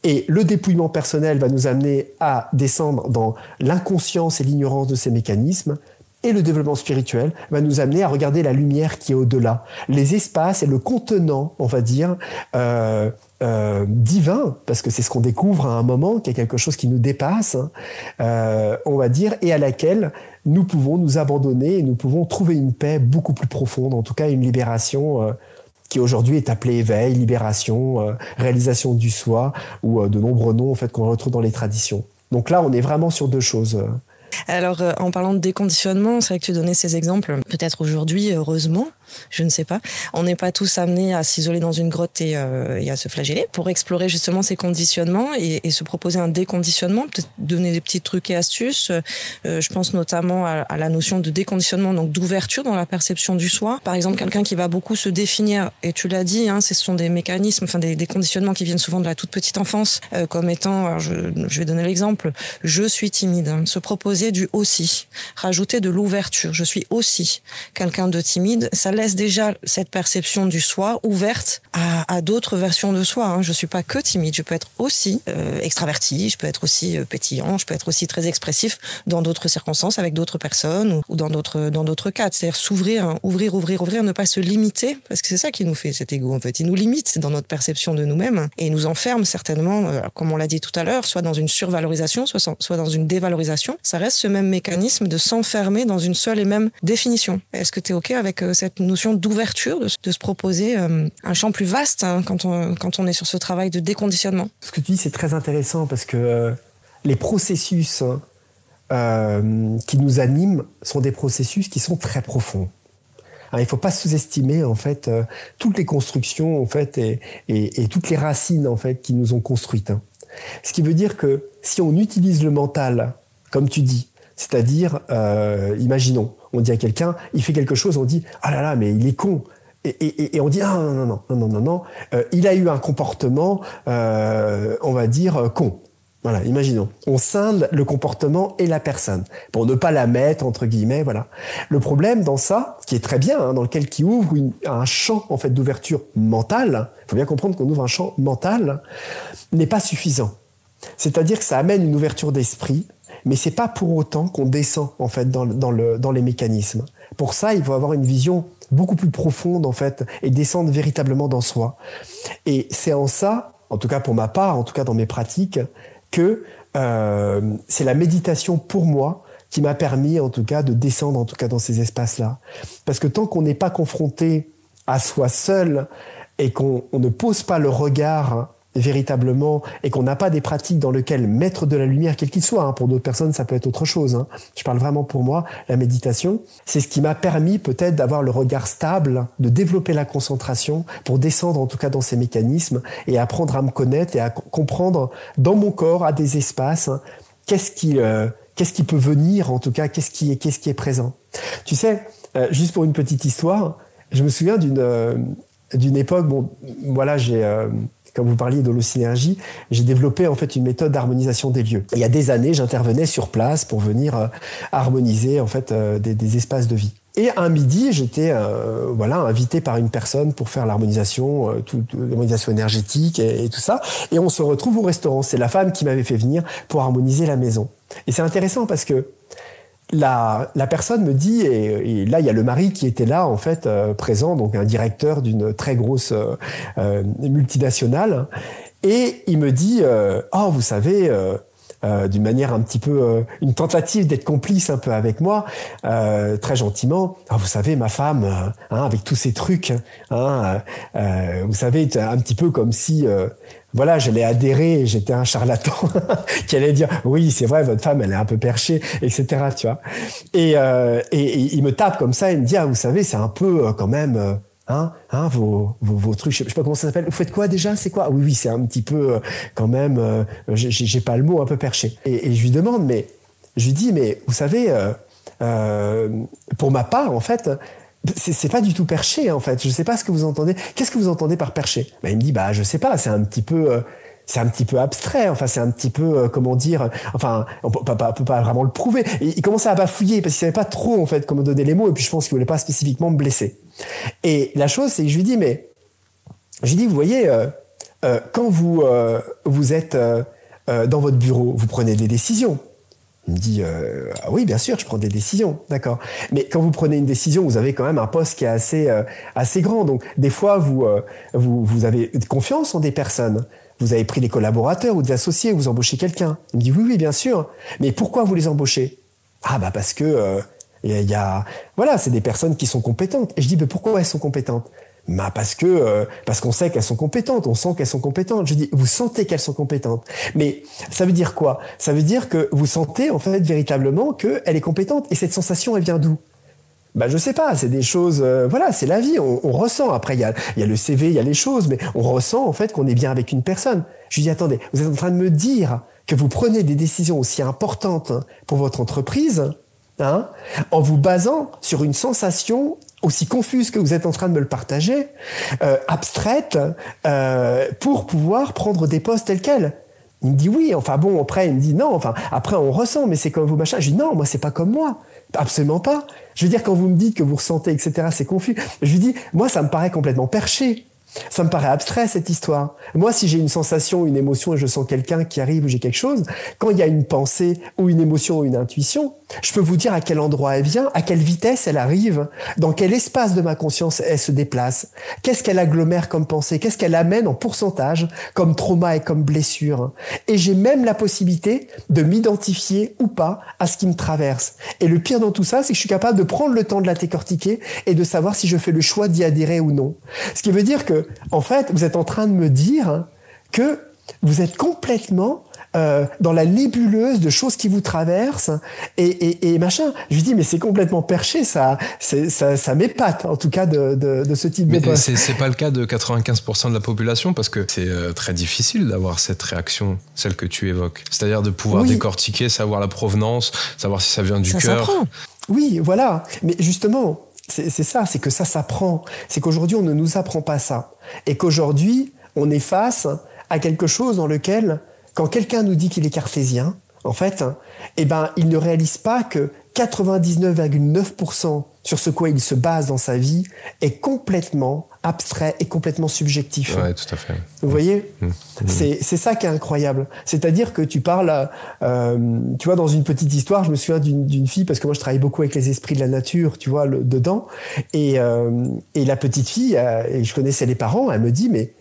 Et le dépouillement personnel va nous amener à descendre dans l'inconscience et l'ignorance de ces mécanismes. Et le développement spirituel va nous amener à regarder la lumière qui est au-delà, les espaces et le contenant, on va dire, divin, parce que c'est ce qu'on découvre à un moment, qu'il y a quelque chose qui nous dépasse, on va dire, et à laquelle nous pouvons nous abandonner et nous pouvons trouver une paix beaucoup plus profonde, en tout cas une libération qui aujourd'hui est appelée éveil, libération, réalisation du soi, ou de nombreux noms en fait qu'on retrouve dans les traditions. Donc là, on est vraiment sur deux choses. Alors, en parlant de déconditionnement, c'est vrai que tu donnais ces exemples. Peut-être aujourd'hui, heureusement, je ne sais pas, on n'est pas tous amenés à s'isoler dans une grotte et à se flageller pour explorer justement ces conditionnements et se proposer un déconditionnement, peut-être donner des petits trucs et astuces. Je pense notamment à la notion de déconditionnement, donc d'ouverture dans la perception du soi. Par exemple, quelqu'un qui va beaucoup se définir, et tu l'as dit, hein, ce sont des mécanismes, enfin des conditionnements qui viennent souvent de la toute petite enfance, comme étant, alors je vais donner l'exemple, je suis timide, se proposer du aussi, rajouter de l'ouverture, je suis aussi quelqu'un de timide, ça laisse déjà cette perception du soi ouverte à d'autres versions de soi. Hein. Je suis pas que timide, je peux être aussi extraverti, je peux être aussi pétillant, je peux être aussi très expressif dans d'autres circonstances, avec d'autres personnes ou dans d'autres cadres. C'est-à-dire s'ouvrir, ouvrir, ne pas se limiter, parce que c'est ça qui nous fait cet ego en fait. Il nous limite dans notre perception de nous-mêmes et il nous enferme certainement, comme on l'a dit tout à l'heure, soit dans une survalorisation, soit dans une dévalorisation. Ça reste ce même mécanisme de s'enfermer dans une seule et même définition. Est-ce que tu es OK avec cette notion d'ouverture, de se proposer un champ plus vaste hein, quand on est sur ce travail de déconditionnement? Ce que tu dis, c'est très intéressant parce que les processus qui nous animent sont des processus qui sont très profonds. Hein, il faut pas sous-estimer en fait toutes les constructions en fait et toutes les racines en fait qui nous ont construites. Hein. Ce qui veut dire que si on utilise le mental, comme tu dis, c'est-à-dire, imaginons, on dit à quelqu'un, il fait quelque chose, on dit « Ah là là, mais il est con !» Et on dit « Ah non, il a eu un comportement, on va dire, con ». Voilà, imaginons. On scinde le comportement et la personne pour ne pas la mettre entre guillemets. Voilà. Le problème dans ça, qui est très bien, hein, dans lequel qui ouvre un champ en fait d'ouverture mentale. Il faut bien comprendre qu'on ouvre un champ mental, n'est pas suffisant. C'est-à-dire que ça amène une ouverture d'esprit, mais c'est pas pour autant qu'on descend en fait dans les mécanismes. Pour ça, il faut avoir une vision beaucoup plus profonde en fait et descendre véritablement dans soi. Et c'est en ça, en tout cas pour ma part, en tout cas dans mes pratiques, que c'est la méditation pour moi qui m'a permis en tout cas de descendre en tout cas dans ces espaces-là. Parce que tant qu'on n'est pas confronté à soi seul et qu'on ne pose pas le regard véritablement et qu'on n'a pas des pratiques dans lesquelles mettre de la lumière, quel qu'il soit, hein, pour d'autres personnes ça peut être autre chose, hein. Je parle vraiment pour moi, la méditation, c'est ce qui m'a permis peut-être d'avoir le regard stable, de développer la concentration pour descendre en tout cas dans ces mécanismes et apprendre à me connaître et à comprendre dans mon corps, à des espaces, hein, qu'est-ce qui peut venir en tout cas, qu'est-ce qui est présent. Tu sais, juste pour une petite histoire, je me souviens d'une époque, bon voilà, comme vous parliez d'holosynergie, j'ai développé en fait une méthode d'harmonisation des lieux. Il y a des années, j'intervenais sur place pour venir harmoniser en fait des espaces de vie. Et un midi, j'étais invité par une personne pour faire l'harmonisation, l'harmonisation énergétique et tout ça. Et on se retrouve au restaurant. C'est la femme qui m'avait fait venir pour harmoniser la maison. Et c'est intéressant parce que la personne me dit, et là il y a le mari qui était là en fait présent, donc un directeur d'une très grosse multinationale, et il me dit oh vous savez, d'une manière un petit peu une tentative d'être complice un peu avec moi, très gentiment, oh, vous savez ma femme, hein, avec tous ces trucs, hein, vous savez un petit peu comme si voilà, j'allais adhérer, j'étais un charlatan qui allait dire oui, c'est vrai, votre femme, elle est un peu perchée, etc. Tu vois. Et il me tape comme ça, il me dit ah, vous savez, c'est un peu quand même vos trucs, je sais pas comment ça s'appelle. Vous faites quoi déjà? C'est quoi? Oui, c'est un petit peu quand même. J'ai pas le mot, un peu perché. Et je lui demande, je lui dis, mais vous savez, pour ma part, en fait. C'est pas du tout perché en fait. Je sais pas ce que vous entendez. Qu'est-ce que vous entendez par perché? Il me dit je sais pas. C'est un petit peu abstrait. Enfin c'est un petit peu comment dire. Enfin on peut pas vraiment le prouver. Et il commençait à bafouiller parce qu'il savait pas trop en fait comment donner les mots. Et puis je pense qu'il voulait pas spécifiquement me blesser. Et la chose c'est que je lui dis vous voyez quand vous êtes dans votre bureau, vous prenez des décisions. Il me dit ah oui, bien sûr, je prends des décisions, d'accord. Mais quand vous prenez une décision, vous avez quand même un poste qui est assez grand. Donc des fois, vous avez confiance en des personnes. Vous avez pris des collaborateurs ou des associés, vous embauchez quelqu'un. Il me dit oui, bien sûr. Mais pourquoi vous les embauchez? Ah parce que voilà, c'est des personnes qui sont compétentes. Et je dis pourquoi elles sont compétentes? Parce qu'on sait qu'elles sont compétentes, on sent qu'elles sont compétentes. Je dis, vous sentez qu'elles sont compétentes. Mais ça veut dire quoi? Ça veut dire que vous sentez en fait véritablement qu'elle est compétente. Et cette sensation, elle vient d'où? Je sais pas, c'est des choses, voilà, c'est la vie, on ressent. Après, il y a le CV, il y a les choses, mais on ressent en fait qu'on est bien avec une personne. Je lui dis, attendez, vous êtes en train de me dire que vous prenez des décisions aussi importantes pour votre entreprise, hein, en vous basant sur une sensation aussi confuse que vous êtes en train de me le partager, abstraite, pour pouvoir prendre des postes tels quels. Il me dit oui, enfin bon, après il me dit non, enfin après on ressent, mais c'est comme vous machin. Je dis non, moi c'est pas comme moi, absolument pas. Je veux dire quand vous me dites que vous ressentez, etc., c'est confus. Je lui dis, moi ça me paraît complètement perché. Ça me paraît abstrait cette histoire. Moi, si j'ai une sensation, une émotion et je sens quelqu'un qui arrive ou j'ai quelque chose, quand il y a une pensée ou une émotion ou une intuition, je peux vous dire à quel endroit elle vient, à quelle vitesse elle arrive, dans quel espace de ma conscience elle se déplace, qu'est-ce qu'elle agglomère comme pensée, qu'est-ce qu'elle amène en pourcentage comme trauma et comme blessure. Et j'ai même la possibilité de m'identifier ou pas à ce qui me traverse. Et le pire dans tout ça, c'est que je suis capable de prendre le temps de la décortiquer et de savoir si je fais le choix d'y adhérer ou non. Ce qui veut dire que en fait, vous êtes en train de me dire que vous êtes complètement dans la nébuleuse de choses qui vous traversent et machin. Je lui dis mais c'est complètement perché, ça m'épate en tout cas de ce type de poste. Mais c'est pas le cas de 95% de la population parce que c'est très difficile d'avoir cette réaction, celle que tu évoques. C'est-à-dire de pouvoir décortiquer, savoir la provenance, savoir si ça vient du cœur. Ça s'apprend. Oui, voilà. Mais justement, c'est ça, c'est que ça s'apprend. C'est qu'aujourd'hui on ne nous apprend pas ça et qu'aujourd'hui on est face à quelque chose dans lequel quand quelqu'un nous dit qu'il est cartésien, en fait, eh ben, il ne réalise pas que 99,9% sur ce quoi il se base dans sa vie est complètement abstrait et complètement subjectif. Ouais, tout à fait. Vous voyez, c'est ça qui est incroyable. C'est-à-dire que tu parles, tu vois, dans une petite histoire, je me souviens d'une fille, parce que moi je travaille beaucoup avec les esprits de la nature, tu vois, dedans, et la petite fille, et je connaissais les parents, elle me dit, mais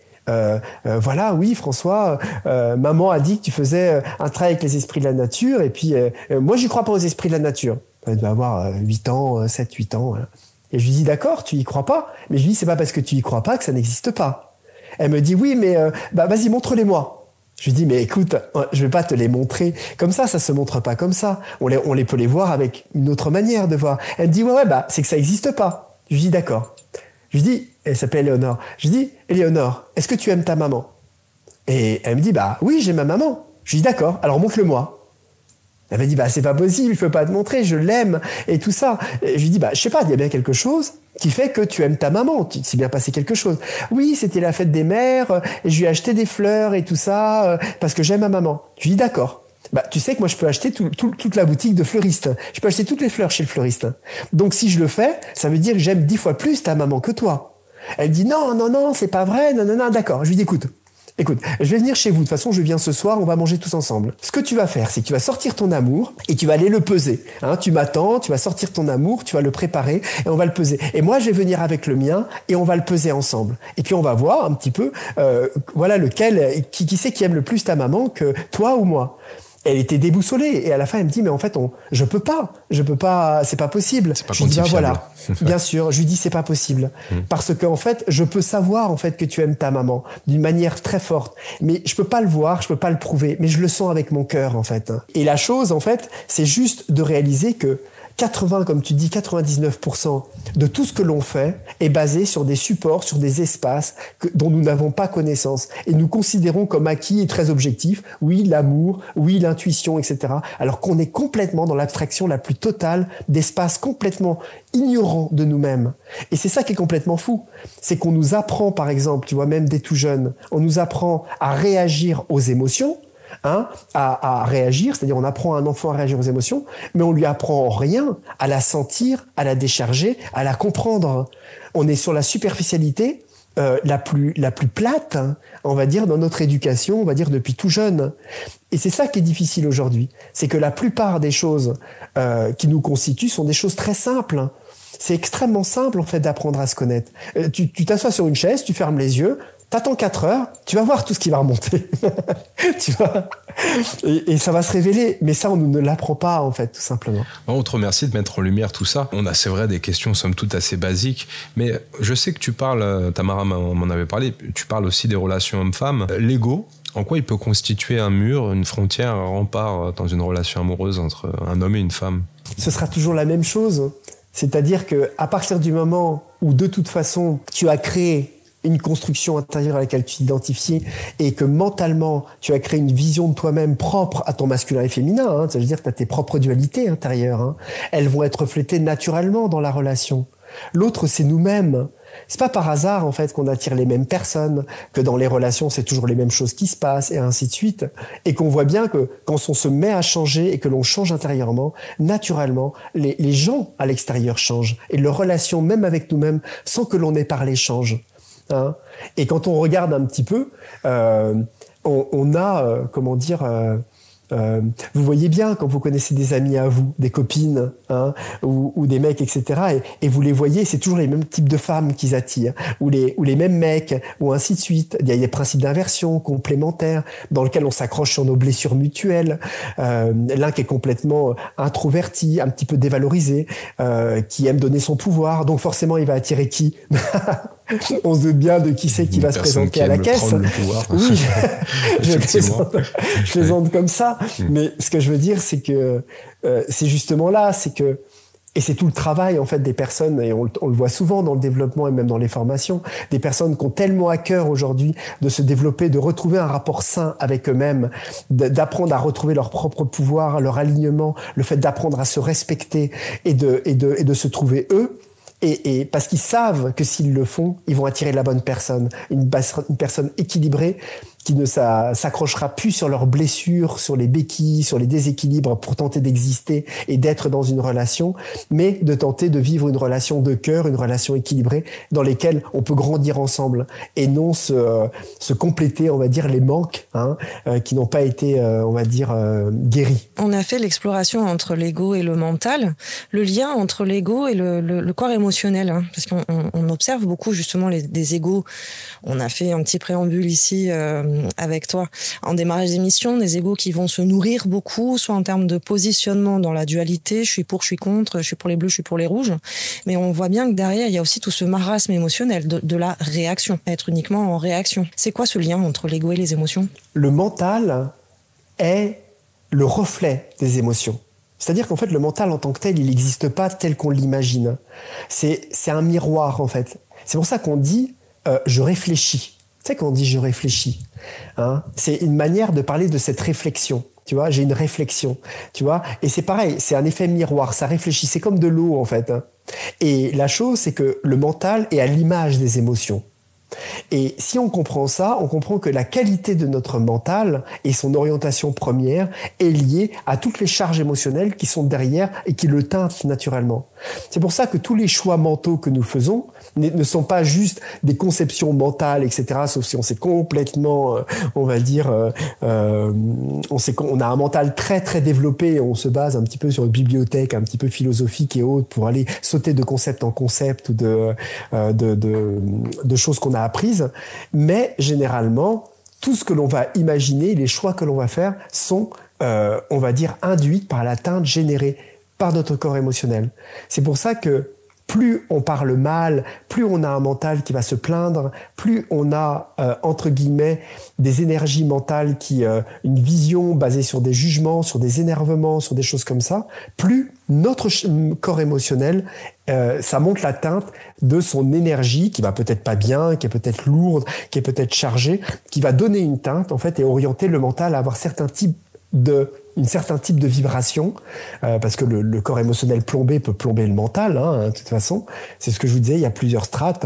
voilà, oui, François, maman a dit que tu faisais un travail avec les esprits de la nature, et puis moi, j'y crois pas aux esprits de la nature. Elle doit avoir 8 ans, 7, 8 ans. Voilà. Et je lui dis, d'accord, tu y crois pas, mais je lui dis, c'est pas parce que tu y crois pas que ça n'existe pas. Elle me dit, oui, mais vas-y, montre-les-moi. Je lui dis, mais écoute, je vais pas te les montrer comme ça se montre pas comme ça. On les peut les voir avec une autre manière de voir. Elle me dit, ouais, c'est que ça existe pas. Je lui dis, d'accord. Je lui dis, elle s'appelle Éléonore. Je lui dis, Éléonore, est-ce que tu aimes ta maman? Et elle me dit, oui, j'ai ma maman. Je lui dis, d'accord, alors montre-le-moi. Elle m'a dit, c'est pas possible, je peux pas te montrer, je l'aime, et tout ça. Et je lui dis, je sais pas, il y a bien quelque chose qui fait que tu aimes ta maman, il s'est bien passé quelque chose. Oui, c'était la fête des mères, et je lui ai acheté des fleurs et tout ça, parce que j'aime ma maman. Je lui dis, d'accord. Tu sais que moi, je peux acheter toute la boutique de fleuriste. Je peux acheter toutes les fleurs chez le fleuriste. Donc, si je le fais, ça veut dire que j'aime 10 fois plus ta maman que toi. Elle dit, non, c'est pas vrai, non, d'accord. Je lui dis, écoute, je vais venir chez vous. De toute façon, je viens ce soir, on va manger tous ensemble. Ce que tu vas faire, c'est que tu vas sortir ton amour et tu vas aller le peser. Tu m'attends, tu vas sortir ton amour, tu vas le préparer et on va le peser. Et moi, je vais venir avec le mien et on va le peser ensemble. Et puis, on va voir un petit peu, voilà, qui c'est qui aime le plus ta maman que toi ou moi. Elle était déboussolée et à la fin elle me dit mais en fait je peux pas, c'est pas possible. C'est pas je lui dis voilà, bien sûr, je lui dis c'est pas possible parce que en fait je peux savoir en fait que tu aimes ta maman d'une manière très forte, mais je peux pas le voir, je peux pas le prouver, mais je le sens avec mon cœur en fait. Et la chose en fait, c'est juste de réaliser que 99% de tout ce que l'on fait est basé sur des supports, sur des espaces dont nous n'avons pas connaissance. Et nous considérons comme acquis et très objectifs, oui, l'amour, oui, l'intuition, etc. Alors qu'on est complètement dans l'abstraction la plus totale d'espaces complètement ignorants de nous-mêmes. Et c'est ça qui est complètement fou. C'est qu'on nous apprend, par exemple, tu vois, même dès tout jeune, on nous apprend à réagir aux émotions, à réagir, c'est-à-dire on apprend à un enfant à réagir aux émotions, mais on lui apprend rien à la sentir, à la décharger, à la comprendre. On est sur la superficialité la plus plate, on va dire, dans notre éducation, on va dire depuis tout jeune. Et c'est ça qui est difficile aujourd'hui, c'est que la plupart des choses qui nous constituent sont des choses très simples. C'est extrêmement simple en fait d'apprendre à se connaître. Tu t'assois sur une chaise, tu fermes les yeux, t'attends 4 heures, tu vas voir tout ce qui va remonter. Tu vois, et ça va se révéler. Mais ça, on ne l'apprend pas, en fait, tout simplement. On te remercie de mettre en lumière tout ça. On a, c'est vrai, des questions, somme toute, assez basiques. Mais je sais que tu parles, Tamara m'en avait parlé, tu parles aussi des relations hommes-femmes. L'ego, en quoi il peut constituer un mur, une frontière, un rempart dans une relation amoureuse entre un homme et une femme? Ce sera toujours la même chose. C'est-à-dire qu'à partir du moment où, de toute façon, tu as créé une construction intérieure à laquelle tu t'identifies et que mentalement, tu as créé une vision de toi-même propre à ton masculin et féminin, ça veut dire que tu as tes propres dualités intérieures, elles vont être reflétées naturellement dans la relation. L'autre, c'est nous-mêmes. C'est pas par hasard, en fait, qu'on attire les mêmes personnes, que dans les relations, c'est toujours les mêmes choses qui se passent, et ainsi de suite. Et qu'on voit bien que quand on se met à changer et que l'on change intérieurement, naturellement, les gens à l'extérieur changent. Et leurs relations, même avec nous-mêmes, sans que l'on ait parlé, changent. Et quand on regarde un petit peu, on a, comment dire, vous voyez bien quand vous connaissez des amis à vous, des copines, ou des mecs, etc. Et vous les voyez, c'est toujours les mêmes types de femmes qu'ils attirent, ou les mêmes mecs, ou ainsi de suite. Il y a des principes d'inversion complémentaires dans lesquels on s'accroche sur nos blessures mutuelles. L'un qui est complètement introverti, un petit peu dévalorisé, qui aime donner son pouvoir, donc forcément il va attirer qui? On se doute bien de qui c'est qui va se présenter à la caisse. Le pouvoir. Oui, je plaisante comme ça. Mais ce que je veux dire, c'est que c'est justement là, et c'est tout le travail en fait des personnes, et on le voit souvent dans le développement et même dans les formations, des personnes qui ont tellement à cœur aujourd'hui de se développer, de retrouver un rapport sain avec eux-mêmes, d'apprendre à retrouver leur propre pouvoir, leur alignement, le fait d'apprendre à se respecter et de se trouver eux. Et parce qu'ils savent que s'ils le font, ils vont attirer la bonne personne, une personne équilibrée qui ne s'accrochera plus sur leurs blessures, sur les béquilles, sur les déséquilibres pour tenter d'exister et d'être dans une relation, mais de tenter de vivre une relation de cœur, une relation équilibrée dans lesquelles on peut grandir ensemble et non se compléter, on va dire, les manques qui n'ont pas été, on va dire, guéris. On a fait l'exploration entre l'ego et le mental, le lien entre l'ego et le corps émotionnel, parce qu'on observe beaucoup justement des égos. On a fait un petit préambule ici avec toi en démarrage d'émission, des égos qui vont se nourrir beaucoup, soit en termes de positionnement dans la dualité, je suis pour, je suis contre, je suis pour les bleus, je suis pour les rouges, mais on voit bien que derrière il y a aussi tout ce marasme émotionnel de la réaction, être uniquement en réaction. C'est quoi ce lien entre l'ego et les émotions? Le mental est le reflet des émotions. C'est-à-dire qu'en fait, le mental en tant que tel, il n'existe pas tel qu'on l'imagine. C'est un miroir, en fait. C'est pour ça qu'on dit je réfléchis. Tu sais, quand on dit je réfléchis, c'est une manière de parler de cette réflexion. Tu vois, j'ai une réflexion. Tu vois, et c'est pareil, c'est un effet miroir. Ça réfléchit. C'est comme de l'eau, en fait. Et la chose, c'est que le mental est à l'image des émotions. Et si on comprend ça, on comprend que la qualité de notre mental et son orientation première est liée à toutes les charges émotionnelles qui sont derrière et qui le teintent naturellement. C'est pour ça que tous les choix mentaux que nous faisons ne sont pas juste des conceptions mentales, etc., sauf si on s'est complètement, on va dire, on a un mental très très développé et on se base un petit peu sur une bibliothèque un petit peu philosophique et autres pour aller sauter de concept en concept ou de choses qu'on a apprises, mais généralement, tout ce que l'on va imaginer, les choix que l'on va faire sont, on va dire, induits par l'atteinte générée par notre corps émotionnel. C'est pour ça que plus on parle mal, plus on a un mental qui va se plaindre, plus on a, entre guillemets, des énergies mentales une vision basée sur des jugements, sur des énervements, sur des choses comme ça, plus notre corps émotionnel, ça monte la teinte de son énergie qui va peut-être pas bien, qui est peut-être lourde, qui est peut-être chargée, qui va donner une teinte, en fait, et orienter le mental à avoir un certain type de vibration, parce que le corps émotionnel plombé peut plomber le mental, de toute façon. C'est ce que je vous disais, il y a plusieurs strates,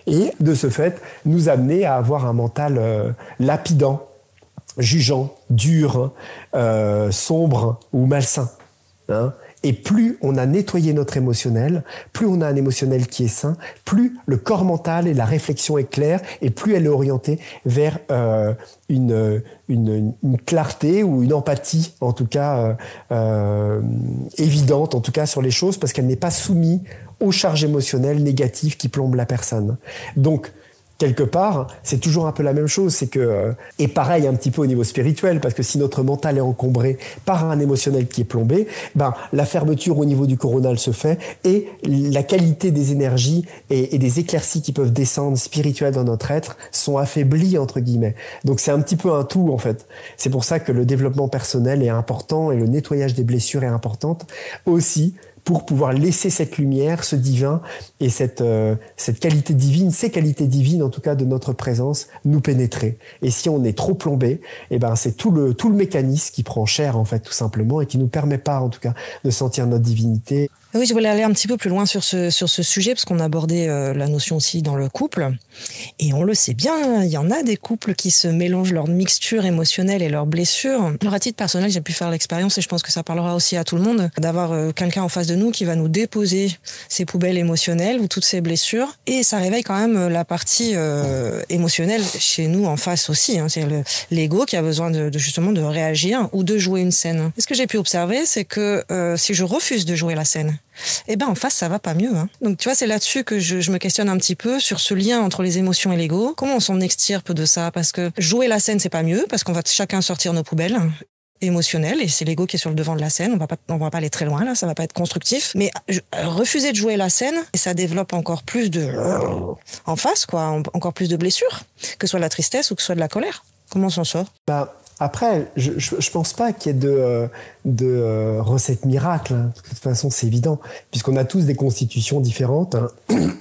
et de ce fait, nous amener à avoir un mental lapidant, jugeant, dur, sombre ou malsain. Et plus on a nettoyé notre émotionnel, plus on a un émotionnel qui est sain, plus le corps mental et la réflexion est claire, et plus elle est orientée vers une clarté ou une empathie, en tout cas évidente, en tout cas sur les choses, parce qu'elle n'est pas soumise aux charges émotionnelles négatives qui plombent la personne. Donc, quelque part, c'est toujours un peu la même chose, c'est que, et pareil un petit peu au niveau spirituel, parce que si notre mental est encombré par un émotionnel qui est plombé, la fermeture au niveau du coronal se fait, et la qualité des énergies et des éclaircies qui peuvent descendre spirituelles dans notre être sont affaiblies, entre guillemets. Donc c'est un petit peu un tout, en fait. C'est pour ça que le développement personnel est important, et le nettoyage des blessures est important aussi, pour pouvoir laisser cette lumière, ce divin et cette qualité divine, ces qualités divines en tout cas de notre présence, nous pénétrer. Et si on est trop plombé, c'est tout le mécanisme qui prend cher en fait tout simplement et qui nous permet pas en tout cas de sentir notre divinité. Oui, je voulais aller un petit peu plus loin sur ce sujet, parce qu'on a abordé la notion aussi dans le couple. Et on le sait bien, il y en a des couples qui se mélangent leur mixture émotionnelle et leurs blessures. Alors, à titre personnel, j'ai pu faire l'expérience, et je pense que ça parlera aussi à tout le monde, d'avoir quelqu'un en face de nous qui va nous déposer ses poubelles émotionnelles ou toutes ses blessures. Et ça réveille quand même la partie émotionnelle chez nous en face aussi. C'est l'ego qui a besoin justement de réagir ou de jouer une scène. Et ce que j'ai pu observer, c'est que si je refuse de jouer la scène, en face ça va pas mieux. Donc tu vois, c'est là-dessus que je me questionne un petit peu sur ce lien entre les émotions et l'ego. Comment on s'en extirpe de ça? Parce que jouer la scène c'est pas mieux, parce qu'on va chacun sortir nos poubelles. émotionnel, et c'est l'ego qui est sur le devant de la scène. On va pas aller très loin là, ça va pas être constructif, mais refuser de jouer la scène, et ça développe encore plus en face, quoi, encore plus de blessures, que ce soit de la tristesse ou que ce soit de la colère. Comment on s'en sort? Après, je pense pas qu'il y ait de recette miracle. Hein. De toute façon, c'est évident, puisqu'on a tous des constitutions différentes, hein,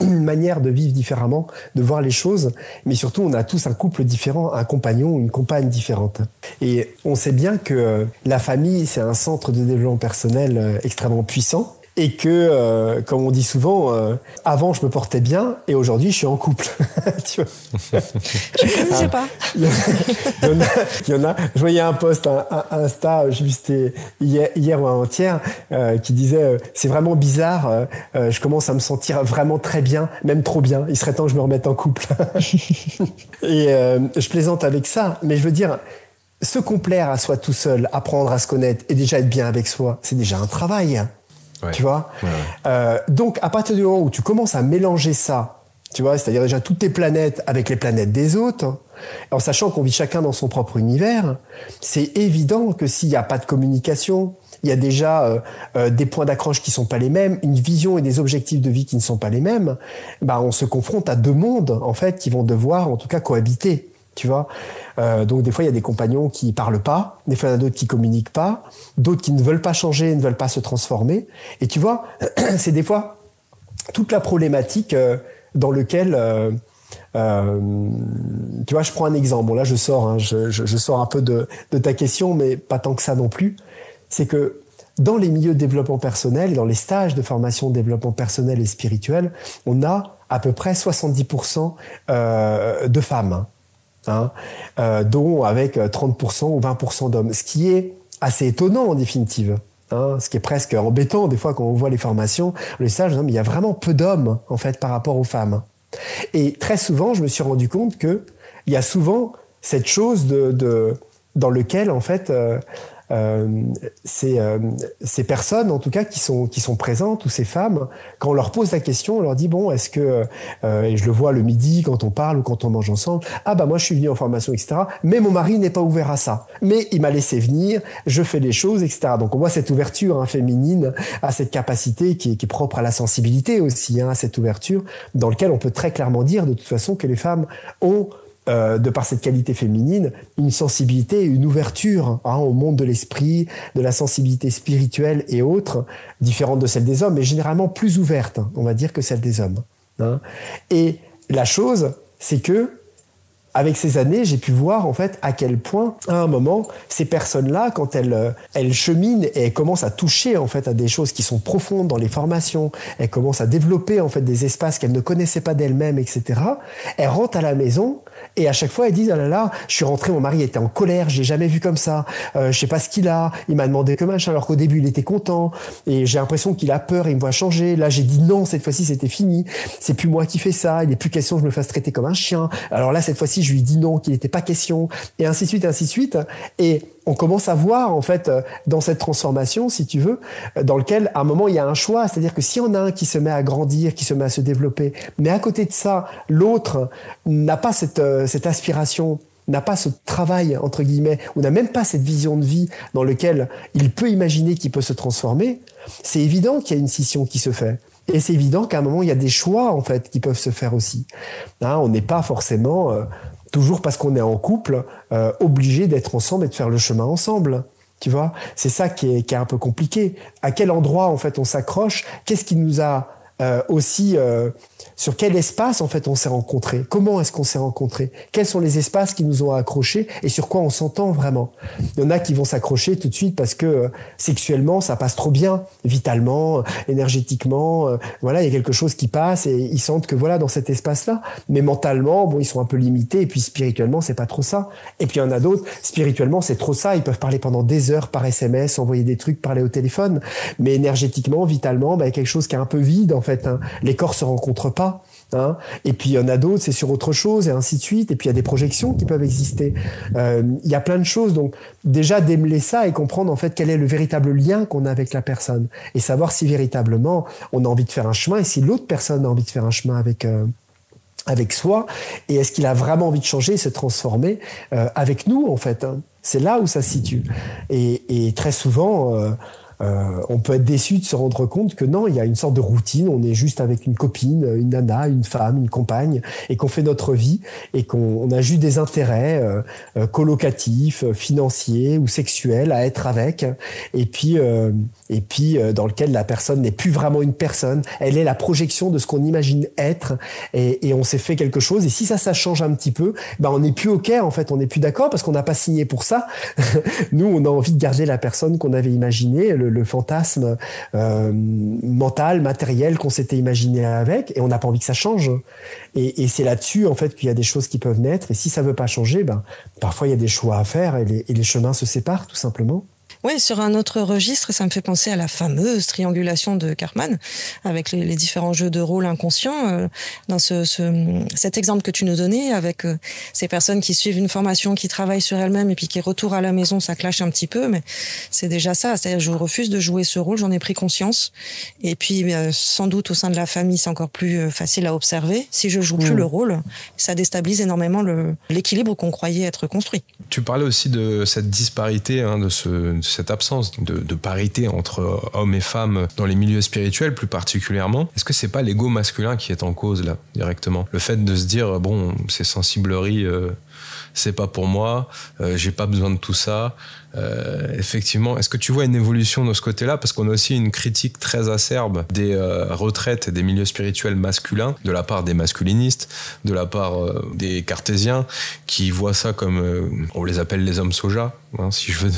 une manière de vivre différemment, de voir les choses, mais surtout, on a tous un couple différent, un compagnon ou une compagne différente. Et on sait bien que la famille, c'est un centre de développement personnel extrêmement puissant. Et que, comme on dit souvent, avant je me portais bien et aujourd'hui je suis en couple. Tu vois. Je ne sais pas. Il y en a. Je voyais un post, un Insta, je sais plus si c'était hier ou avant-hier, qui disait c'est vraiment bizarre. Je commence à me sentir vraiment très bien, même trop bien. Il serait temps que je me remette en couple. Et je plaisante avec ça, mais je veux dire. Se complaire à soi tout seul, apprendre à se connaître et déjà être bien avec soi, c'est déjà un travail. Ouais. Tu vois, donc à partir du moment où tu commences à mélanger ça, tu vois, c'est-à-dire déjà toutes tes planètes avec les planètes des autres, en sachant qu'on vit chacun dans son propre univers, c'est évident que s'il n'y a pas de communication, il y a déjà des points d'accroche qui sont pas les mêmes, une vision et des objectifs de vie qui ne sont pas les mêmes, on se confronte à deux mondes en fait qui vont devoir en tout cas cohabiter. Tu vois, donc des fois il y a des compagnons qui parlent pas, des fois il y en a d'autres qui communiquent pas, d'autres qui ne veulent pas changer, ne veulent pas se transformer. Et tu vois, c'est des fois toute la problématique dans lequel, tu vois, je prends un exemple. Bon là je sors, je sors un peu de ta question, mais pas tant que ça non plus. C'est que dans les milieux de développement personnel, dans les stages de formation de développement personnel et spirituel, on a à peu près 70% de femmes. Dont avec 30% ou 20% d'hommes, ce qui est assez étonnant en définitive, ce qui est presque embêtant des fois quand on voit les formations, les stages, mais il y a vraiment peu d'hommes en fait par rapport aux femmes. Et très souvent, je me suis rendu compte que il y a souvent cette chose dans lequel en fait ces personnes en tout cas qui sont présentes, ou ces femmes, quand on leur pose la question, on leur dit bon, est-ce que et je le vois le midi quand on parle ou quand on mange ensemble, moi je suis venu en formation, etc., mais mon mari n'est pas ouvert à ça, mais il m'a laissé venir, je fais les choses, etc. Donc on voit cette ouverture féminine, à cette capacité qui est propre à la sensibilité aussi, à cette ouverture dans lequel on peut très clairement dire de toute façon que les femmes ont de par cette qualité féminine, une sensibilité, une ouverture au monde de l'esprit, de la sensibilité spirituelle et autres, différente de celle des hommes, mais généralement plus ouverte, on va dire, que celle des hommes. Et la chose, c'est que avec ces années, j'ai pu voir en fait à quel point, à un moment, ces personnes-là, quand elles cheminent et elles commencent à toucher en fait à des choses qui sont profondes dans les formations, elles commencent à développer en fait des espaces qu'elles ne connaissaient pas d'elles-mêmes, etc. Elles rentrent à la maison et à chaque fois elles disent ah là là, je suis rentré, mon mari était en colère, je l'ai jamais vu comme ça, je sais pas ce qu'il a, il m'a demandé que machin, alors qu'au début il était content et j'ai l'impression qu'il a peur, il me voit changer. Là j'ai dit non, cette fois-ci c'était fini, c'est plus moi qui fais ça, il n'est plus question que je me fasse traiter comme un chien. Alors là cette fois-ci je lui dis non, qu'il n'était pas question, et ainsi de suite, ainsi de suite. Et on commence à voir, en fait, dans cette transformation, si tu veux, dans lequel, à un moment, il y a un choix. C'est-à-dire que si on a un qui se met à grandir, qui se met à se développer, mais à côté de ça, l'autre n'a pas cette aspiration, n'a pas ce travail, entre guillemets, ou n'a même pas cette vision de vie dans lequel il peut imaginer qu'il peut se transformer, c'est évident qu'il y a une scission qui se fait. Et c'est évident qu'à un moment, il y a des choix, en fait, qui peuvent se faire aussi. On n'est pas forcément... toujours parce qu'on est en couple, obligé d'être ensemble et de faire le chemin ensemble. Tu vois, c'est ça qui est un peu compliqué. À quel endroit, en fait, on s'accroche? Qu'est-ce qui nous a aussi... sur quel espace, en fait, on s'est rencontrés? Comment est-ce qu'on s'est rencontrés? Quels sont les espaces qui nous ont accrochés et sur quoi on s'entend vraiment? Il y en a qui vont s'accrocher tout de suite parce que sexuellement, ça passe trop bien, vitalement, énergétiquement. Voilà, il y a quelque chose qui passe et ils sentent que voilà, dans cet espace-là. Mais mentalement, bon, ils sont un peu limités et puis spirituellement, c'est pas trop ça. Et puis il y en a d'autres, spirituellement, c'est trop ça. Ils peuvent parler pendant des heures par SMS, envoyer des trucs, parler au téléphone. Mais énergétiquement, vitalement, il y a quelque chose qui est un peu vide, en fait. Les corps se rencontrent pas. Et puis il y en a d'autres, c'est sur autre chose, et ainsi de suite. Et puis il y a des projections qui peuvent exister. Il y a plein de choses. Donc déjà démêler ça et comprendre en fait quel est le véritable lien qu'on a avec la personne et savoir si véritablement on a envie de faire un chemin et si l'autre personne a envie de faire un chemin avec soi, et est-ce qu'il a vraiment envie de changer et se transformer avec nous en fait. C'est là où ça se situe. Et très souvent, on peut être déçu de se rendre compte que non, il y a une sorte de routine, on est juste avec une copine, une nana, une femme, une compagne, et qu'on fait notre vie, et qu'on a juste des intérêts colocatifs, financiers ou sexuels à être avec, et puis dans lequel la personne n'est plus vraiment une personne, elle est la projection de ce qu'on imagine être, et on s'est fait quelque chose, et si ça change un petit peu, on n'est plus OK, en fait, on n'est plus d'accord, parce qu'on n'a pas signé pour ça. Nous, on a envie de garder la personne qu'on avait imaginée, le fantasme mental, matériel qu'on s'était imaginé avec, et on n'a pas envie que ça change. Et c'est là-dessus, en fait, qu'il y a des choses qui peuvent naître, et si ça veut pas changer, parfois il y a des choix à faire, et les chemins se séparent, tout simplement. Oui, sur un autre registre, ça me fait penser à la fameuse triangulation de Karpman, avec les différents jeux de rôle inconscients. Dans cet exemple que tu nous donnais, avec ces personnes qui suivent une formation, qui travaillent sur elles-mêmes, et puis qui retournent à la maison, ça clash un petit peu, mais c'est déjà ça. C'est-à-dire, je refuse de jouer ce rôle, j'en ai pris conscience. Et puis, sans doute, au sein de la famille, c'est encore plus facile à observer. Si je joue plus le rôle, ça déstabilise énormément l'équilibre qu'on croyait être construit. Tu parlais aussi de cette disparité, de cette absence de parité entre hommes et femmes dans les milieux spirituels plus particulièrement. Est-ce que c'est pas l'ego masculin qui est en cause là, directement? Le fait de se dire, bon, ces sensibleries, c'est pas pour moi, j'ai pas besoin de tout ça. Effectivement, est-ce que tu vois une évolution de ce côté-là? Parce qu'on a aussi une critique très acerbe des retraites et des milieux spirituels masculins, de la part des masculinistes, de la part des cartésiens, qui voient ça comme, on les appelle les hommes soja, si je veux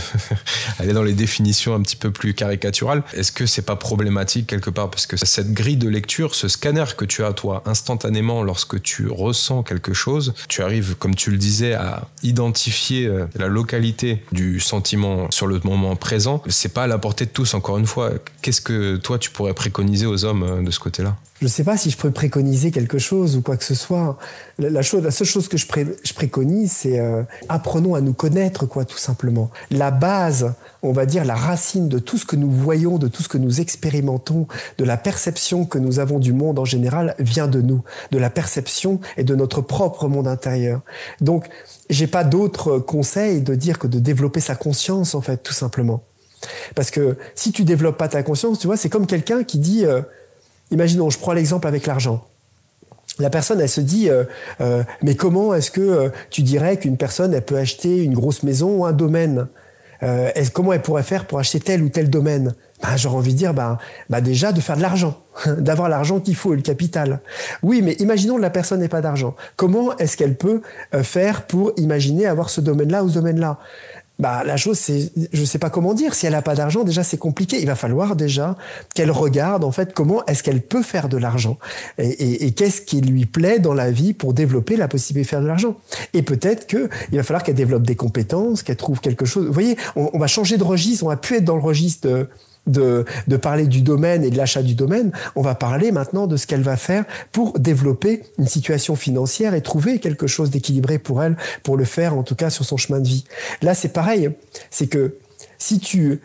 aller dans les définitions un petit peu plus caricaturales. Est-ce que c'est pas problématique quelque part? Parce que cette grille de lecture, ce scanner que tu as toi, instantanément, lorsque tu ressens quelque chose, tu arrives, comme tu le disais, à identifier la localité du sentiment sur le moment présent. C'est pas à la portée de tous, encore une fois. Qu'est-ce que toi tu pourrais préconiser aux hommes de ce côté-là? Je ne sais pas si je peux préconiser quelque chose ou quoi que ce soit. La seule chose que je préconise, c'est apprenons à nous connaître, quoi, tout simplement. La base, on va dire la racine de tout ce que nous voyons, de tout ce que nous expérimentons, de la perception que nous avons du monde en général, vient de nous, de la perception et de notre propre monde intérieur. Donc, j'ai pas d'autre conseil de dire que de développer sa conscience, en fait, tout simplement. Parce que si tu développes pas ta conscience, tu vois, c'est comme quelqu'un qui dit... Imaginons, je prends l'exemple avec l'argent. La personne, elle se dit, mais comment est-ce que tu dirais qu'une personne, elle peut acheter une grosse maison ou un domaine? Comment elle pourrait faire pour acheter tel ou tel domaine? J'aurais envie de dire, déjà de faire de l'argent, d'avoir l'argent qu'il faut et le capital. Oui, mais imaginons que la personne n'ait pas d'argent. Comment est-ce qu'elle peut faire pour imaginer avoir ce domaine-là ou ce domaine-là? La chose, c'est, je sais pas comment dire. Si elle a pas d'argent, déjà, c'est compliqué. Il va falloir déjà qu'elle regarde, en fait, comment est-ce qu'elle peut faire de l'argent et qu'est-ce qui lui plaît dans la vie pour développer la possibilité de faire de l'argent. Et peut-être que il va falloir qu'elle développe des compétences, qu'elle trouve quelque chose. Vous voyez, on va changer de registre. On va plus être dans le registre de parler du domaine et de l'achat du domaine. On va parler maintenant de ce qu'elle va faire pour développer une situation financière et trouver quelque chose d'équilibré pour elle, pour le faire en tout cas sur son chemin de vie. Là, c'est pareil. C'est que si tu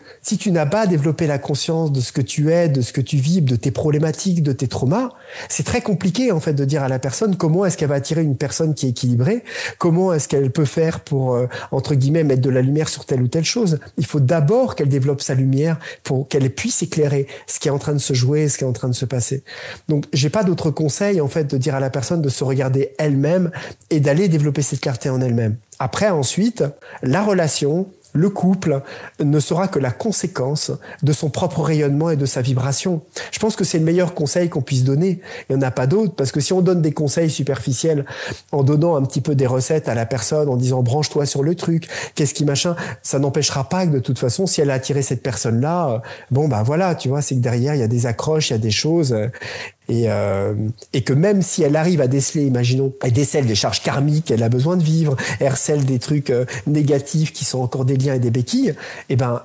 n'as pas développé la conscience de ce que tu es, de ce que tu vis, de tes problématiques, de tes traumas, c'est très compliqué en fait de dire à la personne comment est-ce qu'elle va attirer une personne qui est équilibrée, comment est-ce qu'elle peut faire pour entre guillemets mettre de la lumière sur telle ou telle chose. Il faut d'abord qu'elle développe sa lumière pour qu'elle puisse éclairer ce qui est en train de se jouer, ce qui est en train de se passer. Donc j'ai pas d'autre conseil en fait de dire à la personne de se regarder elle-même et d'aller développer cette clarté en elle-même. Après ensuite, la relation, le couple ne sera que la conséquence de son propre rayonnement et de sa vibration. Je pense que c'est le meilleur conseil qu'on puisse donner. Il n'y en a pas d'autre, parce que si on donne des conseils superficiels en donnant un petit peu des recettes à la personne, en disant branche-toi sur le truc, qu'est-ce qui machin, ça n'empêchera pas que de toute façon, si elle a attiré cette personne-là, voilà, tu vois, c'est que derrière, il y a des accroches, il y a des choses... Et que même si elle arrive à déceler, imaginons, elle décèle des charges karmiques, elle a besoin de vivre, elle recèle des trucs négatifs qui sont encore des liens et des béquilles,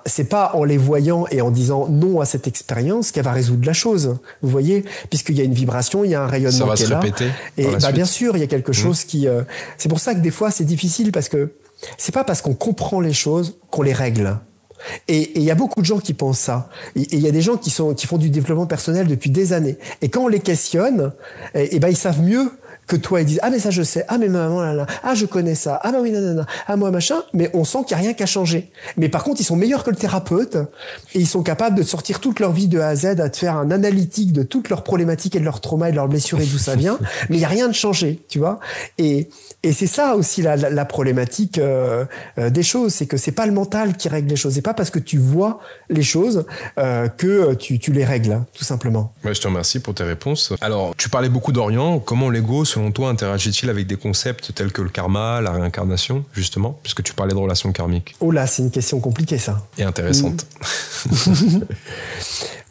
c'est pas en les voyant et en disant non à cette expérience qu'elle va résoudre la chose. Vous voyez, puisqu'il y a une vibration, il y a un rayonnement qui est là. Ça va se répéter. Et bien sûr, il y a quelque chose qui. C'est pour ça que des fois c'est difficile parce que c'est pas parce qu'on comprend les choses qu'on les règle. Et il y a beaucoup de gens qui pensent ça. Et il y a des gens qui font du développement personnel depuis des années. Et quand on les questionne, ils savent mieux que toi ils disent ah mais ça je sais, ah mais maman là là, ah je connais ça, ah bah oui nanana, ah moi machin, mais on sent qu'il y a rien qui a changé. Mais par contre ils sont meilleurs que le thérapeute et ils sont capables de sortir toute leur vie de A à Z, à te faire un analytique de toutes leurs problématiques et de leurs traumas et de leurs blessures et d'où ça vient, mais il y a rien de changé, tu vois. Et c'est ça aussi la problématique des choses, c'est que c'est pas le mental qui règle les choses, c'est pas parce que tu vois les choses que tu les règles, hein, tout simplement. Ouais, je te remercie pour tes réponses. Alors, tu parlais beaucoup d'Orient. Comment l'ego, selon toi, interagit-il avec des concepts tels que le karma, la réincarnation, justement, puisque tu parlais de relations karmiques? Oh là, c'est une question compliquée, ça. Et intéressante.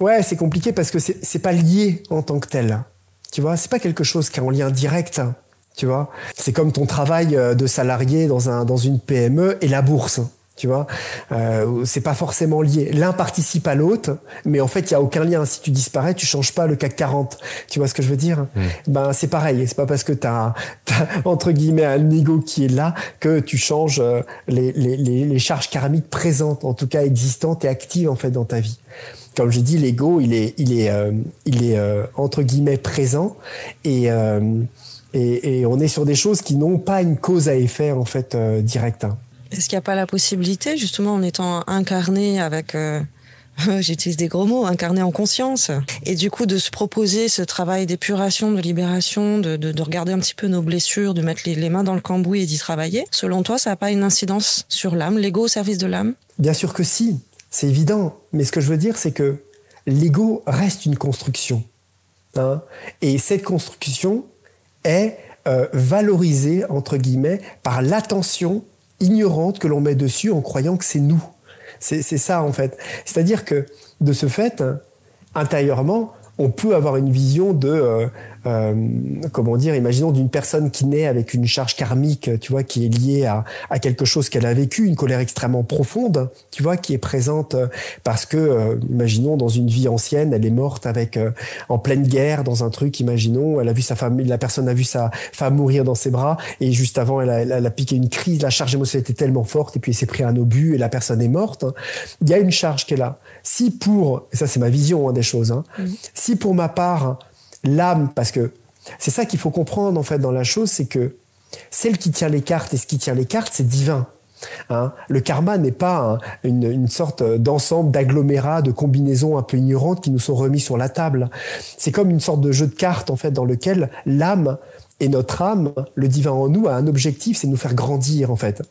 Ouais, c'est compliqué parce que c'est pas lié en tant que tel. Tu vois, c'est pas quelque chose qui est en lien direct. Tu vois, c'est comme ton travail de salarié dans une PME et la bourse. Tu vois, c'est pas forcément lié. L'un participe à l'autre, mais en fait, il y a aucun lien. Si tu disparais, tu changes pas le CAC 40. Tu vois ce que je veux dire? Ben, c'est pareil. C'est pas parce que t'as entre guillemets un ego qui est là que tu changes les charges karmiques présentes, en tout cas existantes et actives en fait dans ta vie. Comme je dis, l'ego, il est entre guillemets présent et on est sur des choses qui n'ont pas une cause à effet en fait directe. Est-ce qu'il n'y a pas la possibilité, justement, en étant incarné avec, j'utilise des gros mots, incarné en conscience, et du coup de se proposer ce travail d'épuration, de libération, de regarder un petit peu nos blessures, de mettre les mains dans le cambouis et d'y travailler. Selon toi, ça n'a pas une incidence sur l'âme, l'ego au service de l'âme? Bien sûr que si, c'est évident. Mais ce que je veux dire, c'est que l'ego reste une construction. Hein, et cette construction est valorisée, entre guillemets, par l'attention ignorante que l'on met dessus en croyant que c'est nous. C'est ça, en fait. C'est-à-dire que, de ce fait, intérieurement, on peut avoir une vision de, comment dire, imaginons d'une personne qui naît avec une charge karmique, tu vois, qui est liée à quelque chose qu'elle a vécu, une colère extrêmement profonde, tu vois, qui est présente parce que, imaginons, dans une vie ancienne, elle est morte avec, en pleine guerre, dans un truc, imaginons, elle a vu sa femme, la personne a vu sa femme mourir dans ses bras, et juste avant, elle a piqué une crise, la charge émotionnelle était tellement forte, et puis elle s'est pris un obus, et la personne est morte. Il y a une charge qui est là. Si pour, et ça c'est ma vision des choses, hein, si pour ma part, l'âme, parce que c'est ça qu'il faut comprendre en fait dans la chose, c'est que celle qui tient les cartes et ce qui tient les cartes, c'est divin. Hein, le karma n'est pas une sorte d'ensemble d'agglomérat, de combinaisons un peu ignorantes qui nous sont remis sur la table. C'est comme une sorte de jeu de cartes en fait dans lequel l'âme et notre âme, le divin en nous, a un objectif, c'est de nous faire grandir en fait.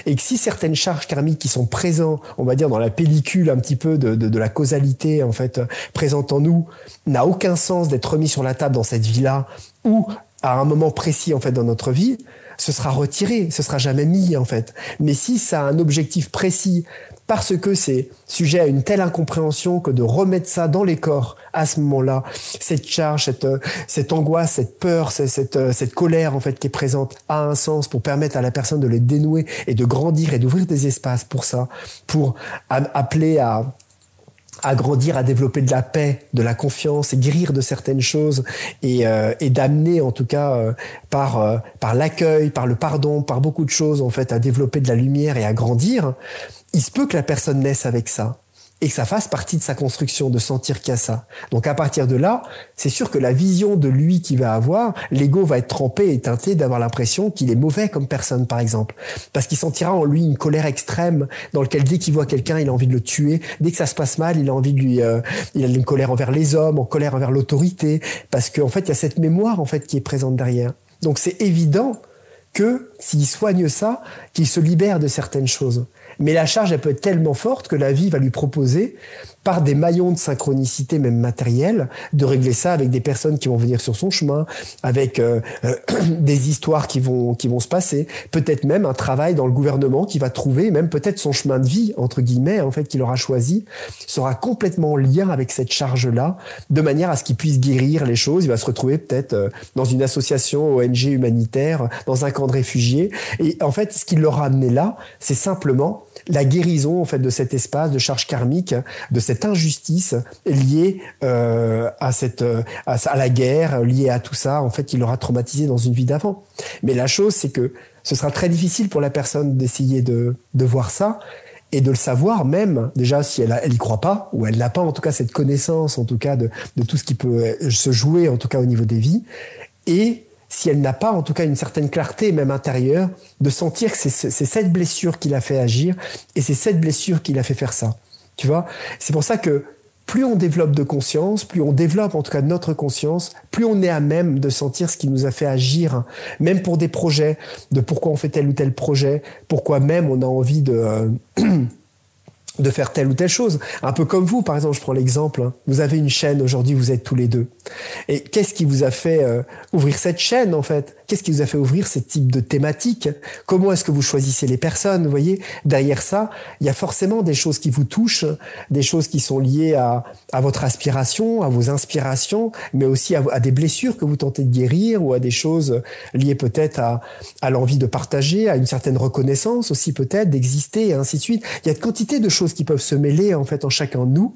Et que si certaines charges karmiques qui sont présentes, on va dire dans la pellicule un petit peu de la causalité en fait présente en nous, n'a aucun sens d'être remis sur la table dans cette vie-là ou à un moment précis en fait dans notre vie, ce sera retiré, ce sera jamais mis en fait. Mais si ça a un objectif précis, parce que c'est sujet à une telle incompréhension que de remettre ça dans les corps à ce moment-là, cette charge, cette angoisse, cette peur, cette colère en fait qui est présente a un sens pour permettre à la personne de les dénouer et de grandir et d'ouvrir des espaces pour ça, pour appeler à grandir, à développer de la paix, de la confiance et guérir de certaines choses et d'amener en tout cas par l'accueil, par le pardon, par beaucoup de choses en fait à développer de la lumière et à grandir. Il se peut que la personne naisse avec ça et que ça fasse partie de sa construction, de sentir qu'il y a ça. Donc à partir de là, c'est sûr que la vision de lui qu'il va avoir, l'ego va être trempé et teinté d'avoir l'impression qu'il est mauvais comme personne, par exemple. Parce qu'il sentira en lui une colère extrême dans laquelle dès qu'il voit quelqu'un, il a envie de le tuer. Dès que ça se passe mal, il a envie de lui... il a une colère envers les hommes, en colère envers l'autorité. Parce qu'en fait, il y a cette mémoire en fait qui est présente derrière. Donc c'est évident que s'il soigne ça, qu'il se libère de certaines choses. Mais la charge, elle peut être tellement forte que la vie va lui proposer, par des maillons de synchronicité, même matérielle, de régler ça avec des personnes qui vont venir sur son chemin, avec des histoires qui vont se passer, peut-être même un travail dans le gouvernement qui va trouver, même peut-être son chemin de vie, entre guillemets, en fait, qu'il aura choisi, sera complètement en lien avec cette charge-là, de manière à ce qu'il puisse guérir les choses. Il va se retrouver peut-être dans une association ONG humanitaire, dans un camp de réfugiés. Et en fait, ce qui l'aura amené là, c'est simplement la guérison en fait de cet espace de charge karmique, de cette injustice liée à la guerre, liée à tout ça en fait qui l'aura traumatisé dans une vie d'avant. Mais la chose c'est que ce sera très difficile pour la personne d'essayer de voir ça et de le savoir même déjà si elle y croit pas ou elle n'a pas en tout cas cette connaissance en tout cas de tout ce qui peut se jouer en tout cas au niveau des vies et si elle n'a pas en tout cas une certaine clarté même intérieure, de sentir que c'est cette blessure qui l'a fait agir et c'est cette blessure qui l'a fait faire ça. Tu vois, c'est pour ça que plus on développe de conscience, plus on développe en tout cas notre conscience, plus on est à même de sentir ce qui nous a fait agir, même pour des projets, de pourquoi on fait tel ou tel projet, pourquoi même on a envie de faire telle ou telle chose. Un peu comme vous, par exemple, je prends l'exemple, vous avez une chaîne aujourd'hui, vous êtes tous les deux. Et qu'est-ce qui vous a fait ouvrir cette chaîne, en fait? Qu'est-ce qui vous a fait ouvrir ce type de thématique? Comment est-ce que vous choisissez les personnes? Vous voyez, derrière ça, il y a forcément des choses qui vous touchent, des choses qui sont liées à votre aspiration, à vos inspirations, mais aussi à des blessures que vous tentez de guérir ou à des choses liées peut-être à l'envie de partager, à une certaine reconnaissance aussi peut-être, d'exister et ainsi de suite. Il y a de quantité de choses qui peuvent se mêler en fait en chacun de nous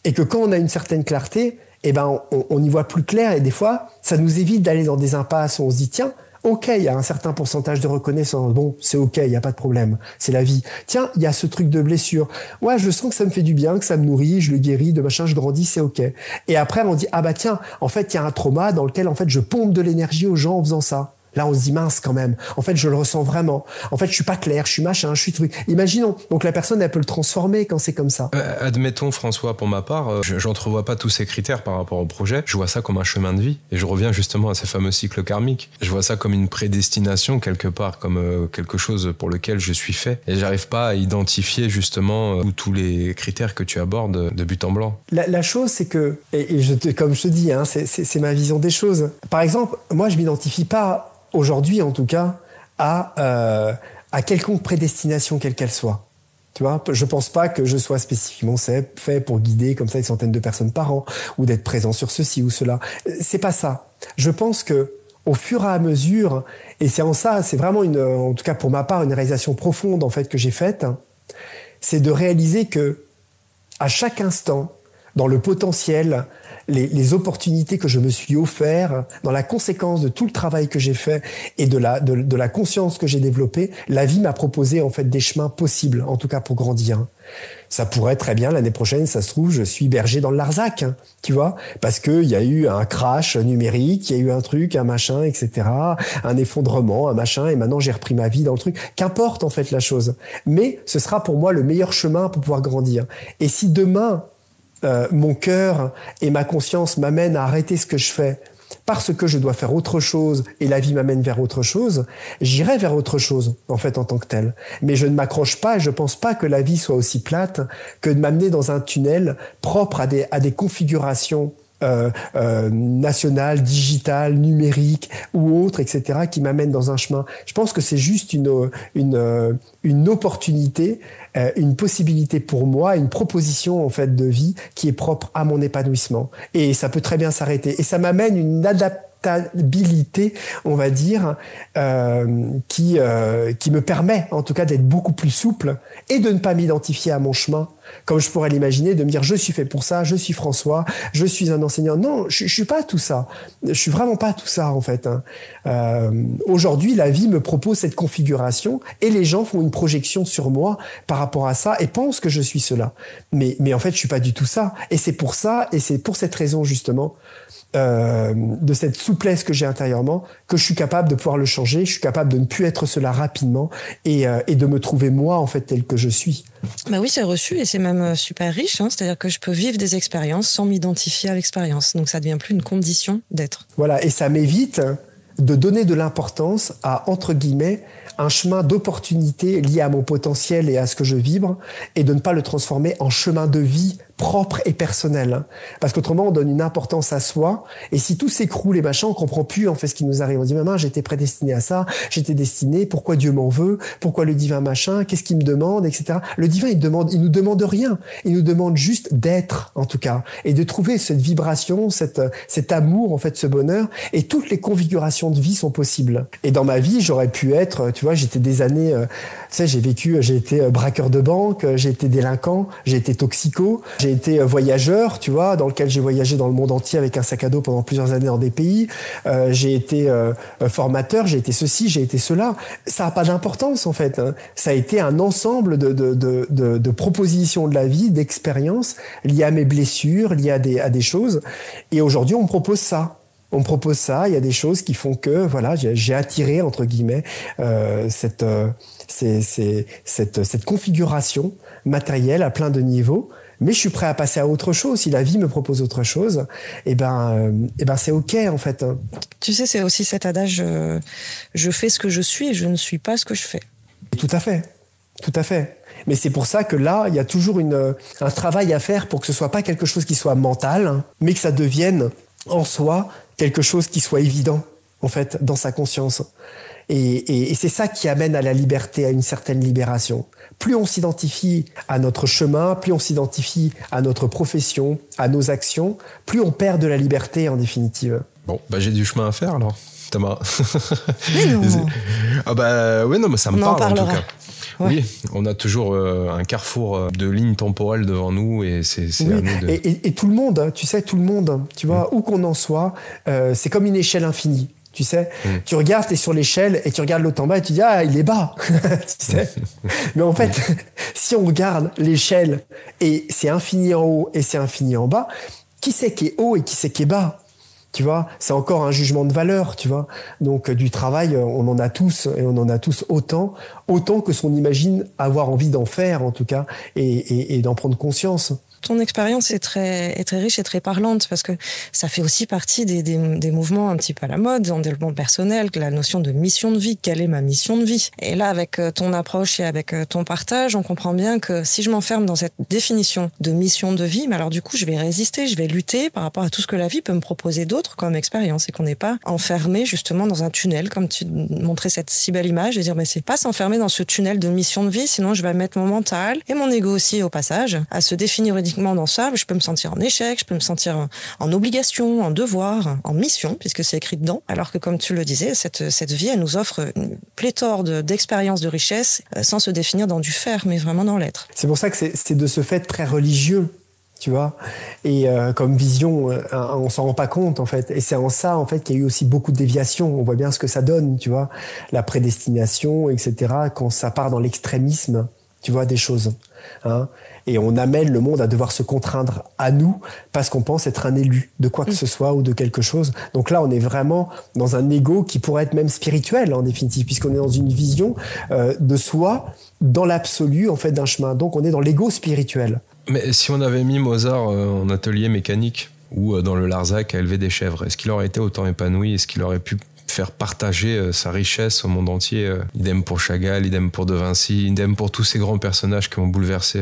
et que quand on a une certaine clarté, eh ben on y voit plus clair et des fois ça nous évite d'aller dans des impasses où on se dit tiens, ok, il y a un certain pourcentage de reconnaissance, bon c'est ok, il y a pas de problème, c'est la vie. Tiens, il y a ce truc de blessure, ouais je sens que ça me fait du bien, que ça me nourrit, je le guéris, de machin, je grandis, c'est ok. Et après on dit ah bah tiens, en fait il y a un trauma dans lequel en fait je pompe de l'énergie aux gens en faisant ça. Là, on se dit mince quand même. En fait, je le ressens vraiment. En fait, je suis pas clair, je suis machin, je suis truc. Imaginons. Donc la personne, elle peut le transformer quand c'est comme ça. Admettons, François, pour ma part, j'entrevois pas tous ces critères par rapport au projet. Je vois ça comme un chemin de vie. Et je reviens justement à ces fameux cycles karmiques. Je vois ça comme une prédestination quelque part, comme quelque chose pour lequel je suis fait. Et j'arrive pas à identifier justement tous les critères que tu abordes de but en blanc. La chose, c'est que, comme je te dis, hein, c'est ma vision des choses. Par exemple, moi, je m'identifie pas aujourd'hui, en tout cas, à quelconque prédestination, quelle qu'elle soit. Tu vois, je pense pas que je sois spécifiquement fait pour guider comme ça des centaines de personnes par an ou d'être présent sur ceci ou cela. C'est pas ça. Je pense que au fur et à mesure, et c'est en ça, c'est vraiment en tout cas pour ma part, une réalisation profonde en fait que j'ai faite, c'est de réaliser que à chaque instant, dans le potentiel, les opportunités que je me suis offert, dans la conséquence de tout le travail que j'ai fait et de la conscience que j'ai développée, la vie m'a proposé en fait des chemins possibles, en tout cas pour grandir. Ça pourrait très bien l'année prochaine, ça se trouve, je suis berger dans le Larzac, hein, tu vois, parce que il y a eu un crash numérique, il y a eu un truc, un machin, etc., un effondrement, un machin, et maintenant j'ai repris ma vie dans le truc. Qu'importe en fait la chose, mais ce sera pour moi le meilleur chemin pour pouvoir grandir. Et si demain mon cœur et ma conscience m'amènent à arrêter ce que je fais parce que je dois faire autre chose et la vie m'amène vers autre chose, j'irai vers autre chose en fait en tant que tel. Mais je ne m'accroche pas et je pense pas que la vie soit aussi plate que de m'amener dans un tunnel propre à des configurations nationales, digitales, numériques ou autres, etc., qui m'amènent dans un chemin. Je pense que c'est juste une opportunité, une possibilité pour moi, une proposition en fait de vie qui est propre à mon épanouissement. Et ça peut très bien s'arrêter. Et ça m'amène une adaptabilité, on va dire, qui me permet en tout cas d'être beaucoup plus souple et de ne pas m'identifier à mon chemin comme je pourrais l'imaginer, de me dire je suis fait pour ça, je suis François, je suis un enseignant. Non, je suis pas tout ça. Je suis vraiment pas tout ça en fait. Aujourd'hui, la vie me propose cette configuration et les gens font une projection sur moi par rapport à ça et pensent que je suis cela. Mais en fait, je suis pas du tout ça. Et c'est pour ça, et c'est pour cette raison justement, de cette souplesse que j'ai intérieurement, que je suis capable de pouvoir le changer, je suis capable de ne plus être cela rapidement et de me trouver moi en fait tel que je suis. Bah oui, c'est reçu et c'est même super riche, hein, c'est-à-dire que je peux vivre des expériences sans m'identifier à l'expérience, donc ça devient plus une condition d'être. Voilà, et ça m'évite de donner de l'importance à, entre guillemets, un chemin d'opportunité lié à mon potentiel et à ce que je vibre, et de ne pas le transformer en chemin de vie propre et personnel. Parce qu'autrement, on donne une importance à soi, et si tout s'écroule et machin, on comprend plus en fait ce qui nous arrive. On dit, maman, j'étais prédestiné à ça, j'étais destiné, pourquoi Dieu m'en veut, pourquoi le divin machin, qu'est-ce qu'il me demande, etc. Le divin, il nous demande rien. Il nous demande juste d'être, en tout cas, et de trouver cette vibration, cet amour, en fait, ce bonheur, et toutes les configurations de vie sont possibles. Et dans ma vie, j'aurais pu être, tu vois, j'étais des années, tu sais, j'ai été braqueur de banque, j'ai été délinquant, j'ai été toxico, j'ai été voyageur, tu vois, dans lequel j'ai voyagé dans le monde entier avec un sac à dos pendant plusieurs années dans des pays. J'ai été formateur, j'ai été ceci, j'ai été cela. Ça n'a pas d'importance en fait. Hein. Ça a été un ensemble de propositions de la vie, d'expériences liées à mes blessures, liées à des choses. Et aujourd'hui, on me propose ça. On me propose ça. Il y a des choses qui font que voilà, j'ai attiré entre guillemets cette configuration matérielle à plein de niveaux. Mais je suis prêt à passer à autre chose. Si la vie me propose autre chose, c'est ok en fait. Tu sais, c'est aussi cet adage je fais ce que je suis et je ne suis pas ce que je fais. Tout à fait, tout à fait. Mais c'est pour ça que là, il y a toujours un travail à faire pour que ce soit pas quelque chose qui soit mental, hein, mais que ça devienne en soi quelque chose qui soit évident en fait dans sa conscience. Et c'est ça qui amène à la liberté, à une certaine libération. Plus on s'identifie à notre chemin, plus on s'identifie à notre profession, à nos actions, plus on perd de la liberté en définitive. Bon, j'ai du chemin à faire alors, Tamara. Mais non. Oui, non, mais ça me parle en tout cas. Ouais. Oui, on a toujours un carrefour de lignes temporelles devant nous et c'est oui. à nous de... Et tout le monde, tu sais, tout le monde, tu vois, où qu'on en soit, c'est comme une échelle infinie. Tu sais, tu regardes, t'es sur l'échelle et tu regardes l'autre en bas et tu dis ah il est bas, tu sais. Mais en fait, si on regarde l'échelle et c'est infini en haut et c'est infini en bas, qui c'est qui est haut et qui c'est qui est bas? Tu vois, c'est encore un jugement de valeur, tu vois. Donc du travail, on en a tous et on en a tous autant que ce qu'on imagine avoir envie d'en faire en tout cas et d'en prendre conscience. Ton expérience est très riche et très parlante parce que ça fait aussi partie des mouvements un petit peu à la mode, en développement personnel, la notion de mission de vie. Quelle est ma mission de vie? Et là, avec ton approche et avec ton partage, on comprend bien que si je m'enferme dans cette définition de mission de vie, mais alors du coup, je vais résister, je vais lutter par rapport à tout ce que la vie peut me proposer d'autre comme expérience et qu'on n'est pas enfermé justement dans un tunnel, comme tu montrais cette si belle image, de dire mais c'est pas s'enfermer dans ce tunnel de mission de vie, sinon je vais mettre mon mental et mon ego aussi au passage à se définir dans ça, je peux me sentir en échec, je peux me sentir en obligation, en devoir, en mission, puisque c'est écrit dedans. Alors que, comme tu le disais, cette vie, elle nous offre une pléthore d'expériences, de richesses, sans se définir dans du faire, mais vraiment dans l'être. C'est pour ça que c'est de ce fait très religieux, tu vois. Et comme vision, on s'en rend pas compte, en fait. Et c'est en ça, en fait, qu'il y a eu aussi beaucoup de déviations. On voit bien ce que ça donne, tu vois. La prédestination, etc., quand ça part dans l'extrémisme, tu vois, des choses. Hein. Et on amène le monde à devoir se contraindre à nous parce qu'on pense être un élu de quoi que ce soit ou de quelque chose. Donc là, on est vraiment dans un ego qui pourrait être même spirituel en définitive, puisqu'on est dans une vision de soi dans l'absolu en fait d'un chemin. Donc on est dans l'ego spirituel. Mais si on avait mis Mozart en atelier mécanique ou dans le Larzac à élever des chèvres, est-ce qu'il aurait été autant épanoui? Est-ce qu'il aurait pu faire partager sa richesse au monde entier? Idem pour Chagall, idem pour De Vinci, idem pour tous ces grands personnages qui ont bouleversé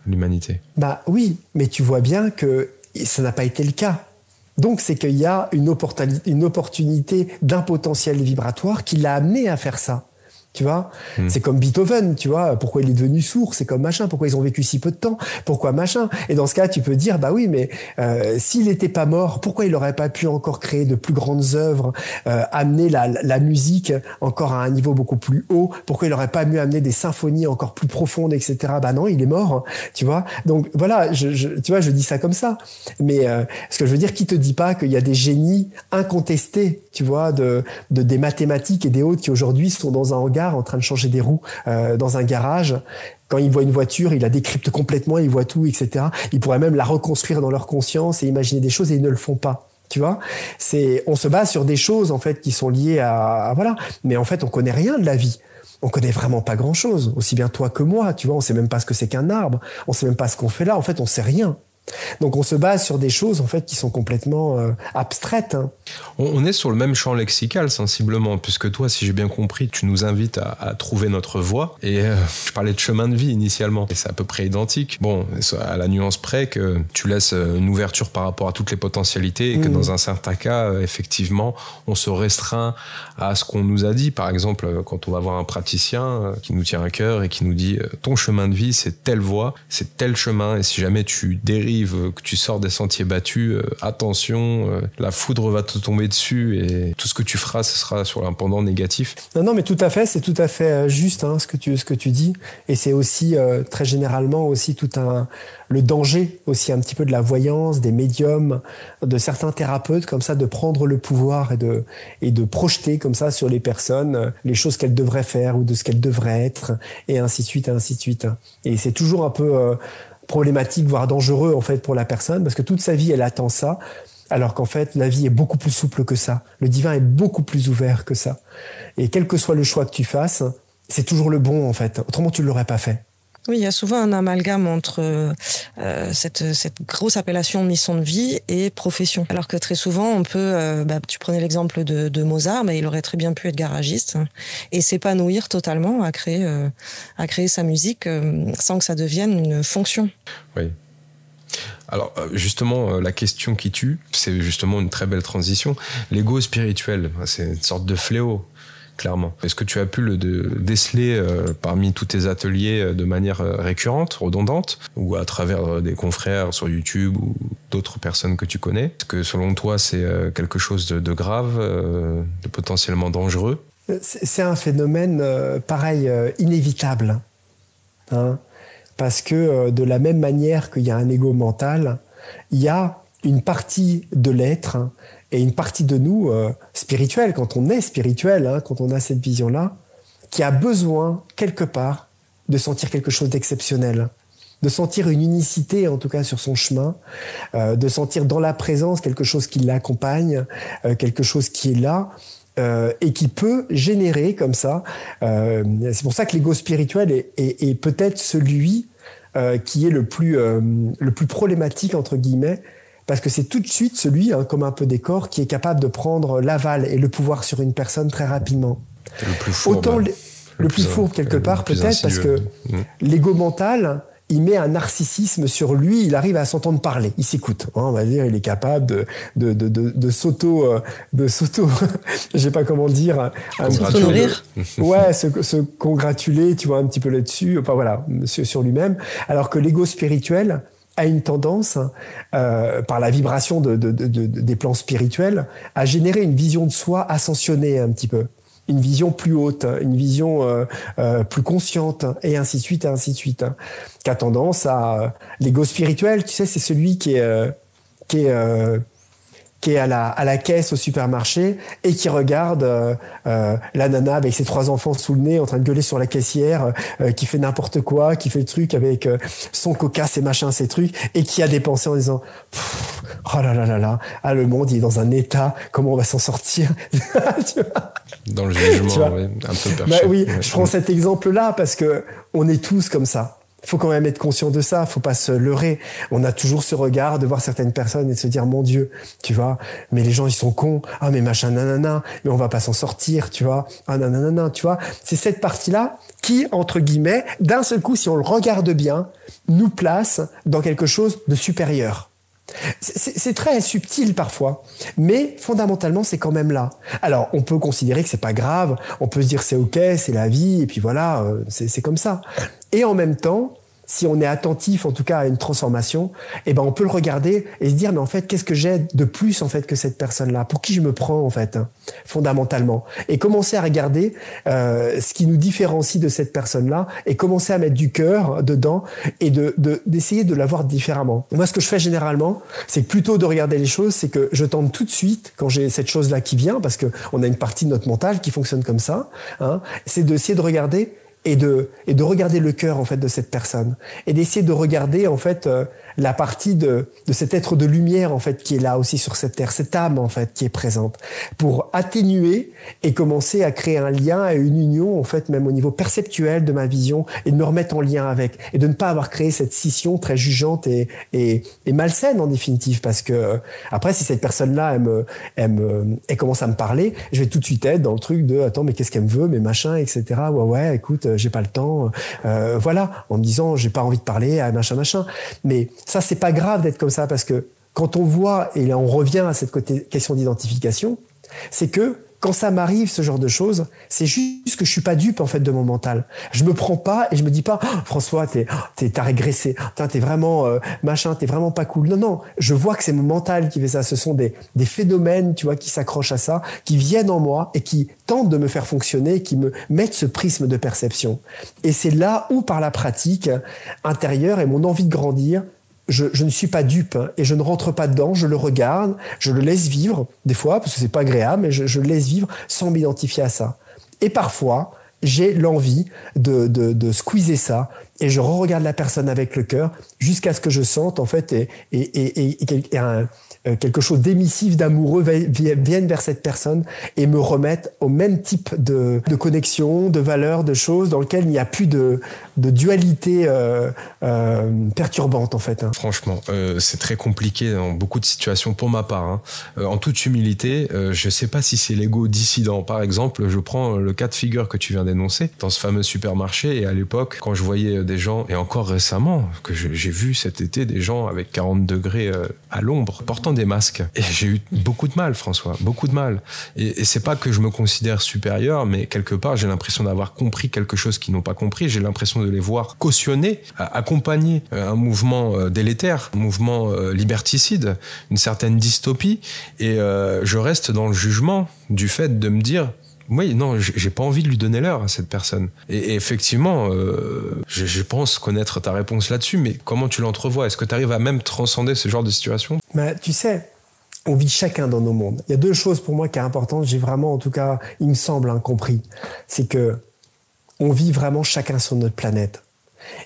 l'humanité. Bah oui, mais tu vois bien que ça n'a pas été le cas. Donc c'est qu'il y a une opportunité d'un potentiel vibratoire qui l'a amené à faire ça. Tu vois, c'est comme Beethoven, tu vois, pourquoi il est devenu sourd, c'est comme machin, pourquoi ils ont vécu si peu de temps, pourquoi machin. Et dans ce cas, tu peux dire, bah oui, mais s'il n'était pas mort, pourquoi il n'aurait pas pu encore créer de plus grandes œuvres, amener la musique encore à un niveau beaucoup plus haut, pourquoi il n'aurait pas mieux amener des symphonies encore plus profondes, etc. Bah non, il est mort, hein, tu vois. Donc voilà, tu vois, je dis ça comme ça. Mais ce que je veux dire, qui te dit pas qu'il y a des génies incontestés, tu vois, des mathématiques et des autres qui aujourd'hui sont dans un hangar en train de changer des roues dans un garage. Quand il voit une voiture, il la décrypte complètement, il voit tout, etc. Ils pourraient même la reconstruire dans leur conscience et imaginer des choses et ils ne le font pas. Tu vois, on se base sur des choses en fait qui sont liées à voilà. Mais en fait, on connaît rien de la vie. On connaît vraiment pas grand-chose. Aussi bien toi que moi, tu vois. On sait même pas ce que c'est qu'un arbre. On sait même pas ce qu'on fait là. En fait, on sait rien. Donc on se base sur des choses en fait qui sont complètement abstraites. Hein. On est sur le même champ lexical sensiblement, puisque toi, si j'ai bien compris, tu nous invites à trouver notre voie. Et je parlais de chemin de vie initialement, et c'est à peu près identique. Bon, à la nuance près que tu laisses une ouverture par rapport à toutes les potentialités, et que dans un certain cas, effectivement, on se restreint à ce qu'on nous a dit. Par exemple, quand on va voir un praticien qui nous tient à cœur et qui nous dit ton chemin de vie, c'est telle voie, c'est tel chemin, et si jamais tu dérives, que tu sors des sentiers battus, attention, la foudre va te tomber dessus et tout ce que tu feras, ce sera sur un pendant négatif. Non, mais tout à fait, c'est tout à fait juste hein, ce que tu dis. Et c'est aussi très généralement aussi le danger aussi un petit peu de la voyance, des médiums, de certains thérapeutes comme ça, de prendre le pouvoir et de projeter comme ça sur les personnes les choses qu'elles devraient faire ou de ce qu'elles devraient être et ainsi de suite, et ainsi de suite. Et c'est toujours un peu problématique, voire dangereux en fait pour la personne, parce que toute sa vie elle attend ça, Alors qu'en fait, la vie est beaucoup plus souple que ça. Le divin est beaucoup plus ouvert que ça. Et quel que soit le choix que tu fasses, c'est toujours le bon, en fait. Autrement, tu ne l'aurais pas fait. Oui, il y a souvent un amalgame entre cette grosse appellation mission de vie et profession. Alors que très souvent, on peut, tu prenais l'exemple de Mozart, il aurait très bien pu être garagiste et s'épanouir totalement à créer sa musique sans que ça devienne une fonction. Oui. Alors justement, la question qui tue, c'est justement une très belle transition. L'ego spirituel, c'est une sorte de fléau. Clairement. Est-ce que tu as pu le déceler parmi tous tes ateliers de manière récurrente, redondante, ou à travers des confrères sur YouTube ou d'autres personnes que tu connais? Est-ce que selon toi, c'est quelque chose de grave, de potentiellement dangereux? C'est un phénomène, pareil, inévitable. Hein, parce que de la même manière qu'il y a un ego mental, il y a une partie de l'être et une partie de nous spirituelle, quand on est spirituel, quand on a cette vision-là, qui a besoin, quelque part, de sentir quelque chose d'exceptionnel, de sentir une unicité, en tout cas sur son chemin, de sentir dans la présence quelque chose qui l'accompagne, quelque chose qui est là, et qui peut générer comme ça. C'est pour ça que l'ego spirituel est peut-être celui qui est le plus problématique, entre guillemets, parce que c'est tout de suite celui, comme un peu des corps, qui est capable de prendre l'aval et le pouvoir sur une personne très rapidement. Le plus fourbe. Autant le plus fourbe quelque part, peut-être, parce que l'ego mental, il met un narcissisme sur lui, il arrive à s'entendre parler, il s'écoute. On va dire, il est capable de s'auto, je sais pas comment dire, se congratuler, tu vois, un petit peu là-dessus, enfin voilà, sur lui-même. Alors que l'ego spirituel a une tendance, par la vibration des plans spirituels, à générer une vision de soi ascensionnée un petit peu. Une vision plus haute, une vision plus consciente, et ainsi de suite, et ainsi de suite. Qui a tendance à... L'ego spirituel, tu sais, c'est celui qui est à la caisse au supermarché et qui regarde la nana avec ses 3 enfants sous le nez en train de gueuler sur la caissière, qui fait n'importe quoi, qui fait le truc avec son coca, ses machins, ses trucs, et qui a des pensées en disant oh là là là là, le monde il est dans un état, comment on va s'en sortir? Tu vois, dans le jugement, ouais, un peu perché. Oui, ouais. Je prends cet exemple-là parce que on est tous comme ça. Il faut quand même être conscient de ça, faut pas se leurrer. On a toujours ce regard de voir certaines personnes et de se dire mon Dieu, tu vois, mais les gens ils sont cons, ah mais machin nanana, mais on va pas s'en sortir, tu vois, ah nanana, tu vois. C'est cette partie-là qui, entre guillemets, d'un seul coup, si on le regarde bien, nous place dans quelque chose de supérieur. C'est très subtil parfois, mais fondamentalement c'est quand même là. Alors on peut considérer que c'est pas grave, on peut se dire c'est ok, c'est la vie et puis voilà, c'est comme ça. Et en même temps, si on est attentif en tout cas à une transformation, eh ben on peut le regarder et se dire mais en fait qu'est-ce que j'ai de plus en fait que cette personne-là, pour qui je me prends en fait fondamentalement, et commencer à regarder ce qui nous différencie de cette personne-là et commencer à mettre du cœur dedans et d'essayer de la voir différemment. Moi ce que je fais généralement, c'est que plutôt de regarder les choses, c'est que je tente tout de suite quand j'ai cette chose-là qui vient, parce que on a une partie de notre mental qui fonctionne comme ça, c'est d'essayer de regarder et de regarder le cœur en fait de cette personne et d'essayer de regarder en fait la partie de cet être de lumière en fait qui est là aussi sur cette terre, cette âme en fait qui est présente, pour atténuer et commencer à créer un lien et une union en fait même au niveau perceptuel de ma vision, et de me remettre en lien avec, et de ne pas avoir créé cette scission très jugeante et malsaine en définitive, parce que après si cette personne-là elle commence à me parler, je vais tout de suite être dans le truc de attends mais qu'est-ce qu'elle me veut, mais machin, etc. Ouais écoute j'ai pas le temps, voilà, en me disant j'ai pas envie de parler à machin. Mais ça c'est pas grave d'être comme ça, parce que quand on voit, et là on revient à cette question d'identification, c'est que quand ça m'arrive ce genre de choses, c'est juste que je suis pas dupe en fait de mon mental. Je me prends pas et je me dis pas François t'as régressé, t'es vraiment machin, t'es vraiment pas cool. Non, je vois que c'est mon mental qui fait ça. Ce sont des phénomènes, tu vois, qui s'accrochent à ça, qui viennent en moi et qui tentent de me faire fonctionner, qui me mettent ce prisme de perception. Et c'est là où par la pratique intérieure et mon envie de grandir, je ne suis pas dupe et je ne rentre pas dedans, je le regarde, je le laisse vivre, des fois, parce que c'est pas agréable, mais je le laisse vivre sans m'identifier à ça. Et parfois, j'ai l'envie de squeezer ça et je re-regarde la personne avec le cœur jusqu'à ce que je sente en fait quelque chose d'émissif, d'amoureux vienne vers cette personne et me remette au même type de connexion, de valeur, de choses dans lequel il n'y a plus de dualité perturbante en fait. Franchement, c'est très compliqué dans beaucoup de situations pour ma part. En toute humilité, je sais pas si c'est l'ego dissident. Par exemple, je prends le cas de figure que tu viens d'énoncer dans ce fameux supermarché, et à l'époque, quand je voyais des gens, et encore récemment, que j'ai vu cet été des gens avec 40 degrés à l'ombre, portant des masques. Et j'ai eu beaucoup de mal, François, beaucoup de mal. Et c'est pas que je me considère supérieur, mais quelque part, j'ai l'impression d'avoir compris quelque chose qu'ils n'ont pas compris. J'ai l'impression de les voir cautionner, accompagner un mouvement délétère, un mouvement liberticide, une certaine dystopie. Et je reste dans le jugement du fait de me dire, oui, non, j'ai pas envie de lui donner l'heure à cette personne. Et effectivement, je pense connaître ta réponse là-dessus, mais comment tu l'entrevois? Est-ce que tu arrives à même transcender ce genre de situation? Tu sais, on vit chacun dans nos mondes. Il y a deux choses pour moi qui sont importantes, j'ai vraiment, en tout cas, il me semble, compris. C'est que on vit vraiment chacun sur notre planète.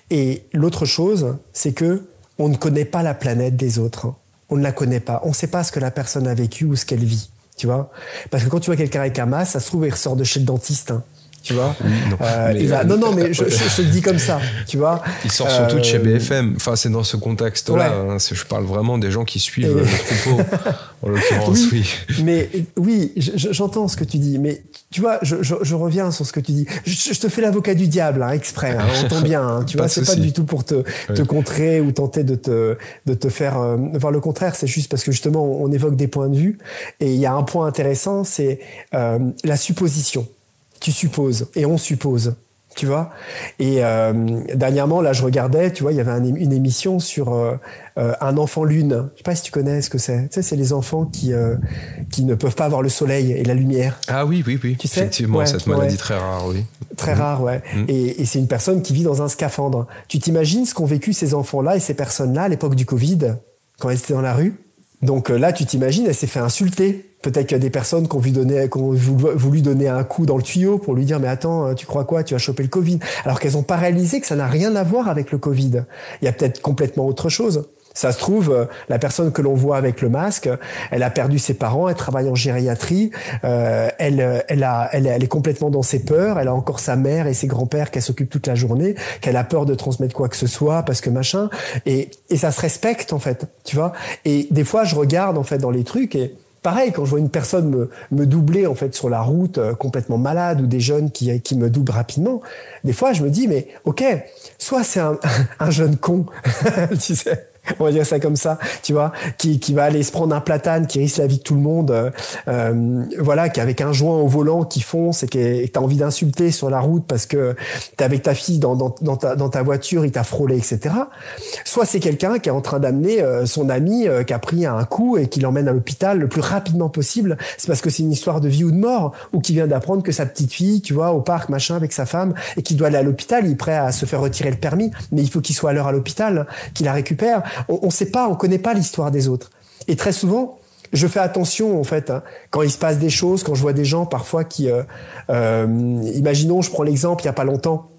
Et l'autre chose, c'est que on ne connaît pas la planète des autres. On ne la connaît pas. On ne sait pas ce que la personne a vécu ou ce qu'elle vit. Tu vois, parce que quand tu vois quelqu'un avec un masque, ça se trouve, il ressort de chez le dentiste. Tu vois, non, mais je le dis comme ça, tu vois. Il sort surtout de chez BFM. Enfin, c'est dans ce contexte-là. Ouais. Je parle vraiment des gens qui suivent le troupeau, en l'occurrence, oui. Mais oui, j'entends ce que tu dis. Mais tu vois, je reviens sur ce que tu dis. Je te fais l'avocat du diable, exprès. Entends bien. Tu vois, c'est pas du tout pour te contrer ou tenter de te faire voir le contraire. C'est juste parce que justement, on évoque des points de vue. Et il y a un point intéressant, c'est la supposition. Tu supposes et on suppose, tu vois. Et dernièrement, là, je regardais, tu vois, il y avait une émission sur un enfant lune. Je sais pas si tu connais ce que c'est. Tu sais, c'est les enfants qui ne peuvent pas avoir le soleil et la lumière. Ah oui. Tu sais, effectivement, cette maladie très rare, oui. Très rare, ouais. Et c'est une personne qui vit dans un scaphandre. Tu t'imagines ce qu'ont vécu ces enfants-là et ces personnes-là à l'époque du Covid, quand elles étaient dans la rue? Donc là, tu t'imagines, elle s'est fait insulter. Peut-être qu'il y a des personnes qui ont voulu donner un coup dans le tuyau pour lui dire « Mais attends, tu crois quoi? Tu vas choper le Covid ?» Alors qu'elles n'ont pas réalisé que ça n'a rien à voir avec le Covid. Il y a peut-être complètement autre chose. Ça se trouve, la personne que l'on voit avec le masque, elle a perdu ses parents, elle travaille en gériatrie, elle est complètement dans ses peurs, elle a encore sa mère et ses grands-pères qu'elle s'occupe toute la journée, qu'elle a peur de transmettre quoi que ce soit parce que machin, et ça se respecte en fait, tu vois. Et des fois, je regarde en fait dans les trucs et pareil, quand je vois une personne me doubler en fait sur la route complètement malade ou des jeunes qui me doublent rapidement, des fois je me dis mais ok, soit c'est un jeune con, tu sais. On va dire ça comme ça, tu vois, qui va aller se prendre un platane, qui risque la vie de tout le monde, voilà, qui avec un joint au volant qui fonce et que t'as envie d'insulter sur la route parce que t'es avec ta fille dans ta voiture, il t'a frôlé, etc. Soit c'est quelqu'un qui est en train d'amener son ami qui a pris un coup et qui l'emmène à l'hôpital le plus rapidement possible. C'est parce que c'est une histoire de vie ou de mort, ou qui vient d'apprendre que sa petite fille, tu vois, au parc, machin, avec sa femme, et qui doit aller à l'hôpital, il est prêt à se faire retirer le permis, mais il faut qu'il soit à l'heure à l'hôpital, qu'il la récupère. On sait pas, on connaît pas l'histoire des autres. Et très souvent, je fais attention en fait quand il se passe des choses, quand je vois des gens parfois qui, imaginons, je prends l'exemple, il y a pas longtemps,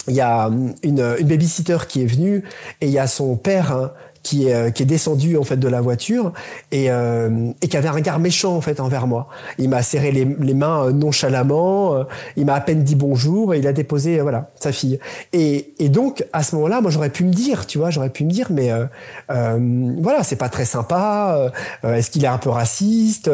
il y a une babysitter qui est venue et il y a son père qui est descendu en fait de la voiture et qui avait un regard méchant en fait envers moi. Il m'a serré les mains nonchalamment, il m'a à peine dit bonjour et il a déposé voilà sa fille. Et donc à ce moment-là, moi j'aurais pu me dire, tu vois, mais voilà, c'est pas très sympa. Est-ce qu'il est un peu raciste?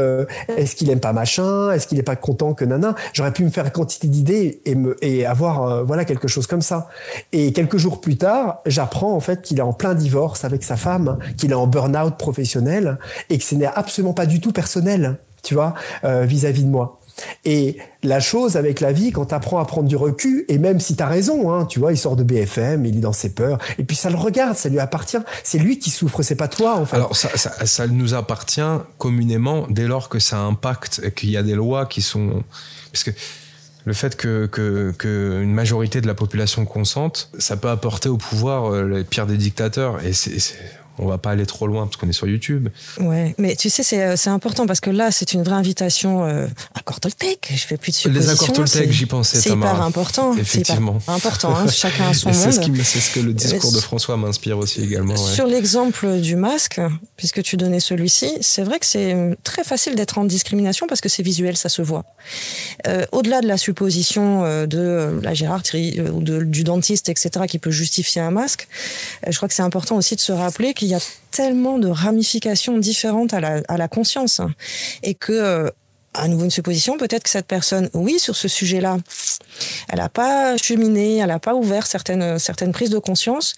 Est-ce qu'il aime pas machin? Est-ce qu'il est pas content que nana? J'aurais pu me faire quantité d'idées et avoir voilà quelque chose comme ça. Et quelques jours plus tard, j'apprends en fait qu'il est en plein divorce avec sa femme, qu'il est en burn-out professionnel et que ce n'est absolument pas du tout personnel, tu vois, vis-à-vis de moi. Et la chose avec la vie, quand tu apprends à prendre du recul, et même si tu as raison, hein, tu vois, il sort de BFM, il est dans ses peurs, et puis ça le regarde, ça lui appartient, c'est lui qui souffre, c'est pas toi en fait. Alors ça nous appartient communément dès lors que ça impacte et qu'il y a des lois qui sont... Parce que le fait que une majorité de la population consente, ça peut apporter au pouvoir les pires des dictateurs. Et On va pas aller trop loin parce qu'on est sur YouTube. Ouais, mais tu sais, c'est important parce que là, c'est une vraie invitation accord Toltec. Je fais plus de suppositions. Les accords Toltec, j'y pensais, Tamara. C'est hyper important. Effectivement. C'est hyper important. Hein, chacun a son monde. C'est ce que le discours de François m'inspire aussi également. Ouais. Sur l'exemple du masque, puisque tu donnais celui-ci, c'est vrai que c'est très facile d'être en discrimination parce que c'est visuel, ça se voit. Au-delà de la supposition de la hiérarchie ou du dentiste, etc., qui peut justifier un masque, je crois que c'est important aussi de se rappeler qu'il y a tellement de ramifications différentes à la conscience et que à nouveau une supposition, peut-être que cette personne, oui, sur ce sujet-là, elle n'a pas cheminé, elle n'a pas ouvert certaines prises de conscience,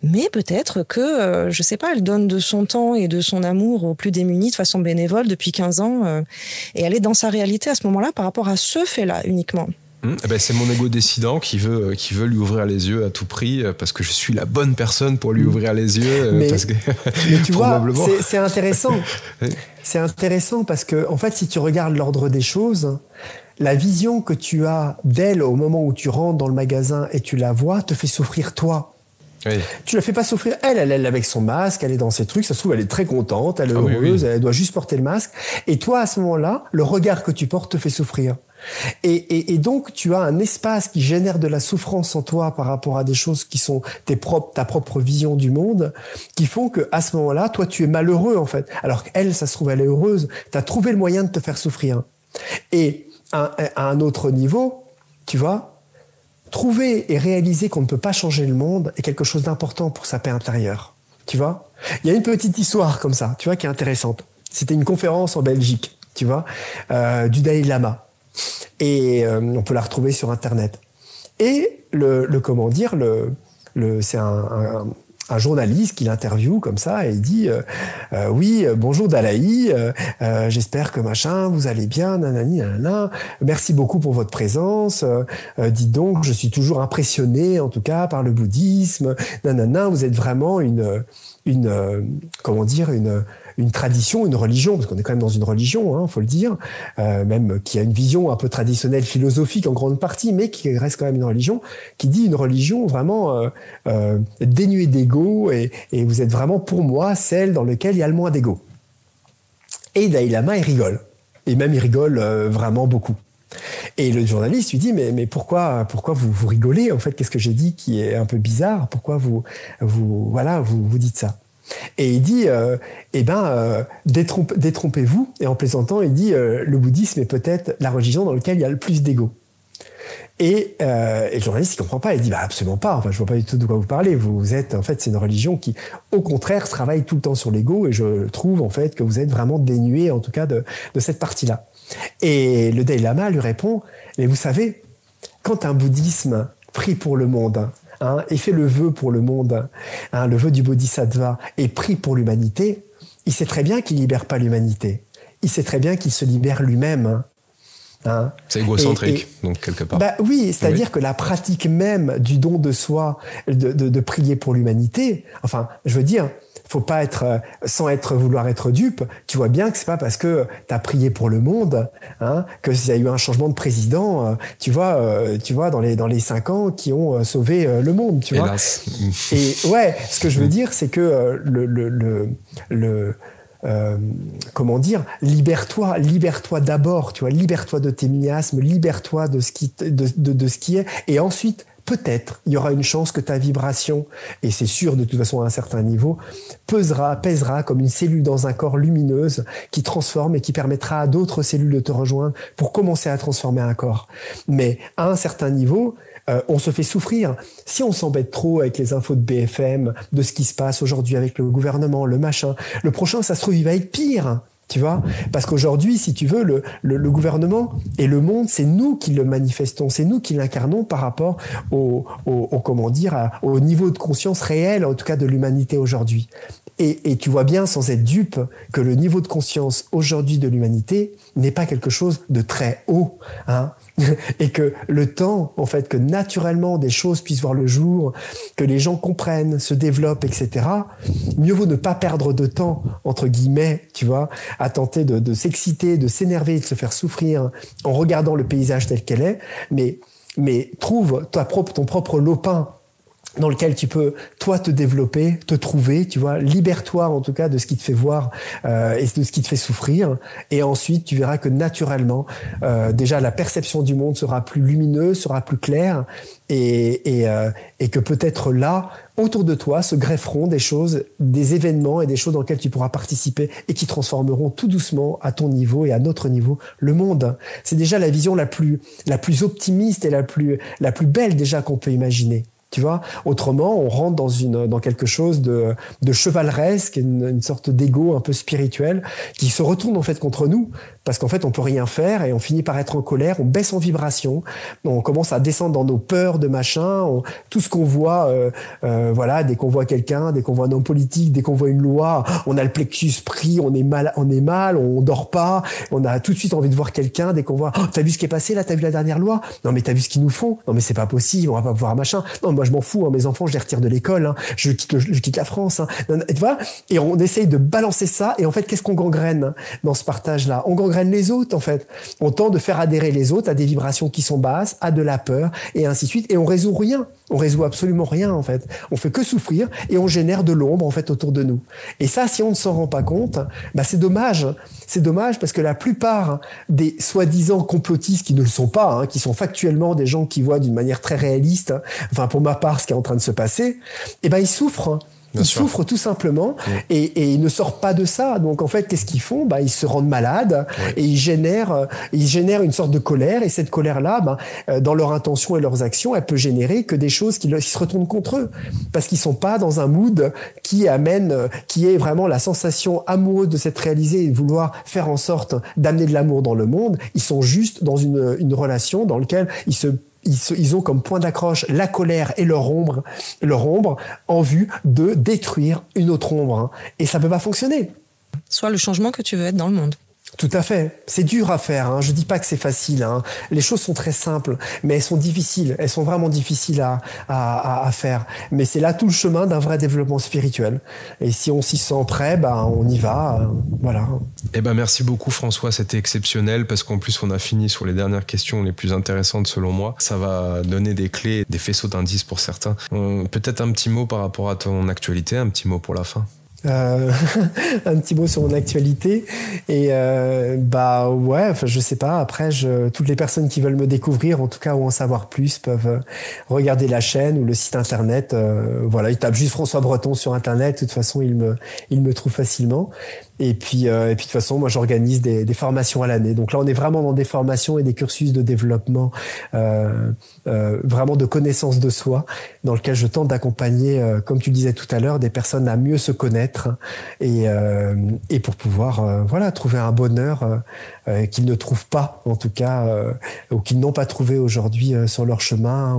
mais peut-être que, je sais pas, elle donne de son temps et de son amour aux plus démunis de façon bénévole depuis 15 ans, et elle est dans sa réalité à ce moment-là par rapport à ce fait-là uniquement. C'est mon ego décidant qui veut lui ouvrir les yeux à tout prix parce que je suis la bonne personne pour lui ouvrir les yeux. Mais tu vois, c'est intéressant. Oui. C'est intéressant parce que, en fait, si tu regardes l'ordre des choses, la vision que tu as d'elle au moment où tu rentres dans le magasin et tu la vois te fait souffrir toi. Oui. Tu la fais pas souffrir elle avec son masque, elle est dans ses trucs, ça se trouve elle est très contente, elle est heureuse, oui. Elle doit juste porter le masque. Et toi, à ce moment-là, le regard que tu portes te fait souffrir. Et donc, tu as un espace qui génère de la souffrance en toi par rapport à des choses qui sont ta propre vision du monde, qui font que à ce moment-là, toi, tu es malheureux, en fait. Alors qu'elle, ça se trouve, elle est heureuse. Tu as trouvé le moyen de te faire souffrir. Et à un autre niveau, tu vois, trouver et réaliser qu'on ne peut pas changer le monde est quelque chose d'important pour sa paix intérieure. Tu vois? Il y a une petite histoire comme ça, tu vois, qui est intéressante. C'était une conférence en Belgique, tu vois, du Dalai Lama. Et on peut la retrouver sur Internet. Et c'est un journaliste qui l'interviewe comme ça et il dit oui, bonjour Dalai, j'espère que machin, vous allez bien, nanani, nanana, merci beaucoup pour votre présence, dites donc, je suis toujours impressionné en tout cas par le bouddhisme, nanana, vous êtes vraiment une tradition, une religion, parce qu'on est quand même dans une religion, hein, faut le dire, même qui a une vision un peu traditionnelle, philosophique en grande partie, mais qui reste quand même une religion, qui dit une religion vraiment dénuée d'ego, et vous êtes vraiment pour moi celle dans laquelle il y a le moins d'ego. Et Dalai Lama, il rigole. Et même il rigole vraiment beaucoup. Et le journaliste lui dit mais pourquoi vous rigolez en fait, qu'est-ce que j'ai dit qui est un peu bizarre, pourquoi vous dites ça? Et il dit détrompez-vous, et en plaisantant il dit le bouddhisme est peut-être la religion dans laquelle il y a le plus d'ego. Et le journaliste il comprend pas, il dit absolument pas, enfin je vois pas du tout de quoi vous parlez, vous êtes en fait, c'est une religion qui au contraire travaille tout le temps sur l'ego, et je trouve en fait que vous êtes vraiment dénué en tout cas de cette partie-là. Et le Dalai Lama lui répond, mais vous savez, quand un bouddhisme prie pour le monde, et fait le vœu pour le monde, le vœu du bodhisattva, et prie pour l'humanité, il sait très bien qu'il libère pas l'humanité. Il sait très bien qu'il se libère lui-même. C'est égocentrique, donc quelque part. Oui, c'est-à-dire que la pratique même du don de soi, de prier pour l'humanité, enfin, je veux dire, faut pas être sans vouloir être dupe. Tu vois bien que c'est pas parce que t'as prié pour le monde, que s'il y a eu un changement de président, tu vois dans les 5 ans qui ont sauvé le monde, tu vois. Et ouais, ce que je veux dire, c'est que libère-toi d'abord, tu vois, libère-toi de tes miasmes, libère-toi de ce qui est, et ensuite peut-être il y aura une chance que ta vibration, et c'est sûr de toute façon à un certain niveau, pèsera comme une cellule dans un corps lumineuse qui transforme et qui permettra à d'autres cellules de te rejoindre pour commencer à transformer un corps. Mais à un certain niveau, on se fait souffrir. Si on s'embête trop avec les infos de BFM, de ce qui se passe aujourd'hui avec le gouvernement, le machin, le prochain, ça se trouve, il va être pire. Tu vois, parce qu'aujourd'hui, si tu veux, le gouvernement et le monde, c'est nous qui le manifestons, c'est nous qui l'incarnons par rapport au niveau de conscience réel, en tout cas de l'humanité aujourd'hui. Et tu vois bien, sans être dupe, que le niveau de conscience aujourd'hui de l'humanité n'est pas quelque chose de très haut, et que le temps, en fait, que naturellement des choses puissent voir le jour, que les gens comprennent, se développent, etc. Mieux vaut ne pas perdre de temps, entre guillemets, tu vois, à tenter de s'exciter, de s'énerver, de se faire souffrir en regardant le paysage tel qu'elle est, mais trouve ton propre lopin dans lequel tu peux, toi, te développer, te trouver, tu vois, libère-toi en tout cas de ce qui te fait voir et de ce qui te fait souffrir. Et ensuite, tu verras que naturellement, déjà, la perception du monde sera plus lumineuse, sera plus claire et que peut-être là, autour de toi, se grefferont des choses, des événements et des choses dans lesquelles tu pourras participer et qui transformeront tout doucement à ton niveau et à notre niveau le monde. C'est déjà la vision la plus optimiste et la plus belle déjà qu'on peut imaginer. Tu vois, autrement, on rentre dans quelque chose de chevaleresque, une sorte d'ego un peu spirituel qui se retourne en fait contre nous, parce qu'en fait, on peut rien faire et on finit par être en colère, on baisse en vibration, on commence à descendre dans nos peurs de machin, tout ce qu'on voit, voilà, dès qu'on voit quelqu'un, dès qu'on voit un homme politique, dès qu'on voit une loi, on a le plexus pris, on est mal, on dort pas, on a tout de suite envie de voir quelqu'un, dès qu'on voit, oh, t'as vu ce qui est passé là, t'as vu la dernière loi? Non mais t'as vu ce qu'ils nous font? Non mais c'est pas possible, on va pas pouvoir machin. Non, moi je m'en fous, hein, mes enfants je les retire de l'école, hein, je quitte la France, hein. Tu vois, et on essaye de balancer ça, et en fait qu'est-ce qu'on gangrène dans ce partage-là? On gangrène les autres en fait. On tente de faire adhérer les autres à des vibrations qui sont basses, à de la peur, et ainsi de suite, et on résout rien. On résout absolument rien en fait. On fait que souffrir et on génère de l'ombre en fait autour de nous. Et ça, si on ne s'en rend pas compte, bah c'est dommage. C'est dommage parce que la plupart des soi-disant complotistes qui ne le sont pas, hein, qui sont factuellement des gens qui voient d'une manière très réaliste, hein, enfin pour ma part ce qui est en train de se passer, eh ben ils souffrent. Ils souffrent tout simplement et ils ne sortent pas de ça. Donc en fait, qu'est-ce qu'ils font? Bah, ils se rendent malades et ils génèrent une sorte de colère. Et cette colère-là, bah, dans leur intention et leurs actions, elle peut générer que des choses qui se retournent contre eux. Parce qu'ils sont pas dans un mood qui est vraiment la sensation amoureuse de s'être réalisé et de vouloir faire en sorte d'amener de l'amour dans le monde. Ils sont juste dans une relation dans laquelle ils ont comme point d'accroche la colère et leur ombre en vue de détruire une autre ombre. Hein. Et ça peut pas fonctionner. Soit le changement que tu veux être dans le monde. Tout à fait. C'est dur à faire. Hein. Je dis pas que c'est facile. Hein. Les choses sont très simples, mais elles sont difficiles. Elles sont vraiment difficiles à faire. Mais c'est là tout le chemin d'un vrai développement spirituel. Et si on s'y sent prêt, bah, on y va. Voilà. Eh ben, merci beaucoup, François. C'était exceptionnel parce qu'en plus, on a fini sur les dernières questions les plus intéressantes selon moi. Ça va donner des clés, des faisceaux d'indices pour certains. Peut-être un petit mot par rapport à ton actualité, un petit mot pour la fin. Un petit mot sur mon actualité et bah ouais, enfin je sais pas, après toutes les personnes qui veulent me découvrir en tout cas ou en savoir plus peuvent regarder la chaîne ou le site internet, voilà, ils tapent juste François Breton sur internet, de toute façon ils me trouvent facilement. Et puis de toute façon, moi j'organise des formations à l'année. Donc là, on est vraiment dans des formations et des cursus de développement, vraiment de connaissance de soi, dans lequel je tente d'accompagner, comme tu le disais tout à l'heure, des personnes à mieux se connaître et pour pouvoir, voilà, trouver un bonheur qu'ils ne trouvent pas, en tout cas, ou qu'ils n'ont pas trouvé aujourd'hui sur leur chemin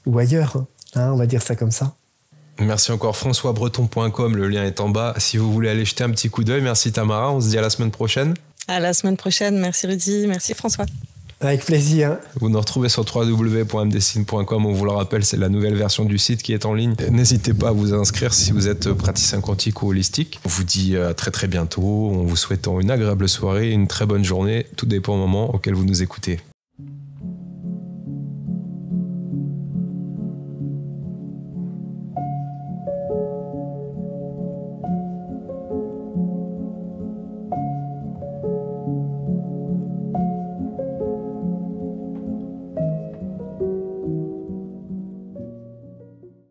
ou ailleurs. Hein, on va dire ça comme ça. Merci encore, françoisbreton.com, le lien est en bas si vous voulez aller jeter un petit coup d'œil. Merci Tamara, on se dit à la semaine prochaine. À la semaine prochaine, merci Rudy, merci François. Avec plaisir. Vous nous retrouvez sur www.mdesine.com, on vous le rappelle, c'est la nouvelle version du site qui est en ligne. N'hésitez pas à vous inscrire si vous êtes praticien quantique ou holistique. On vous dit à très très bientôt, en vous souhaitant une agréable soirée et une très bonne journée, tout dépend au moment auquel vous nous écoutez.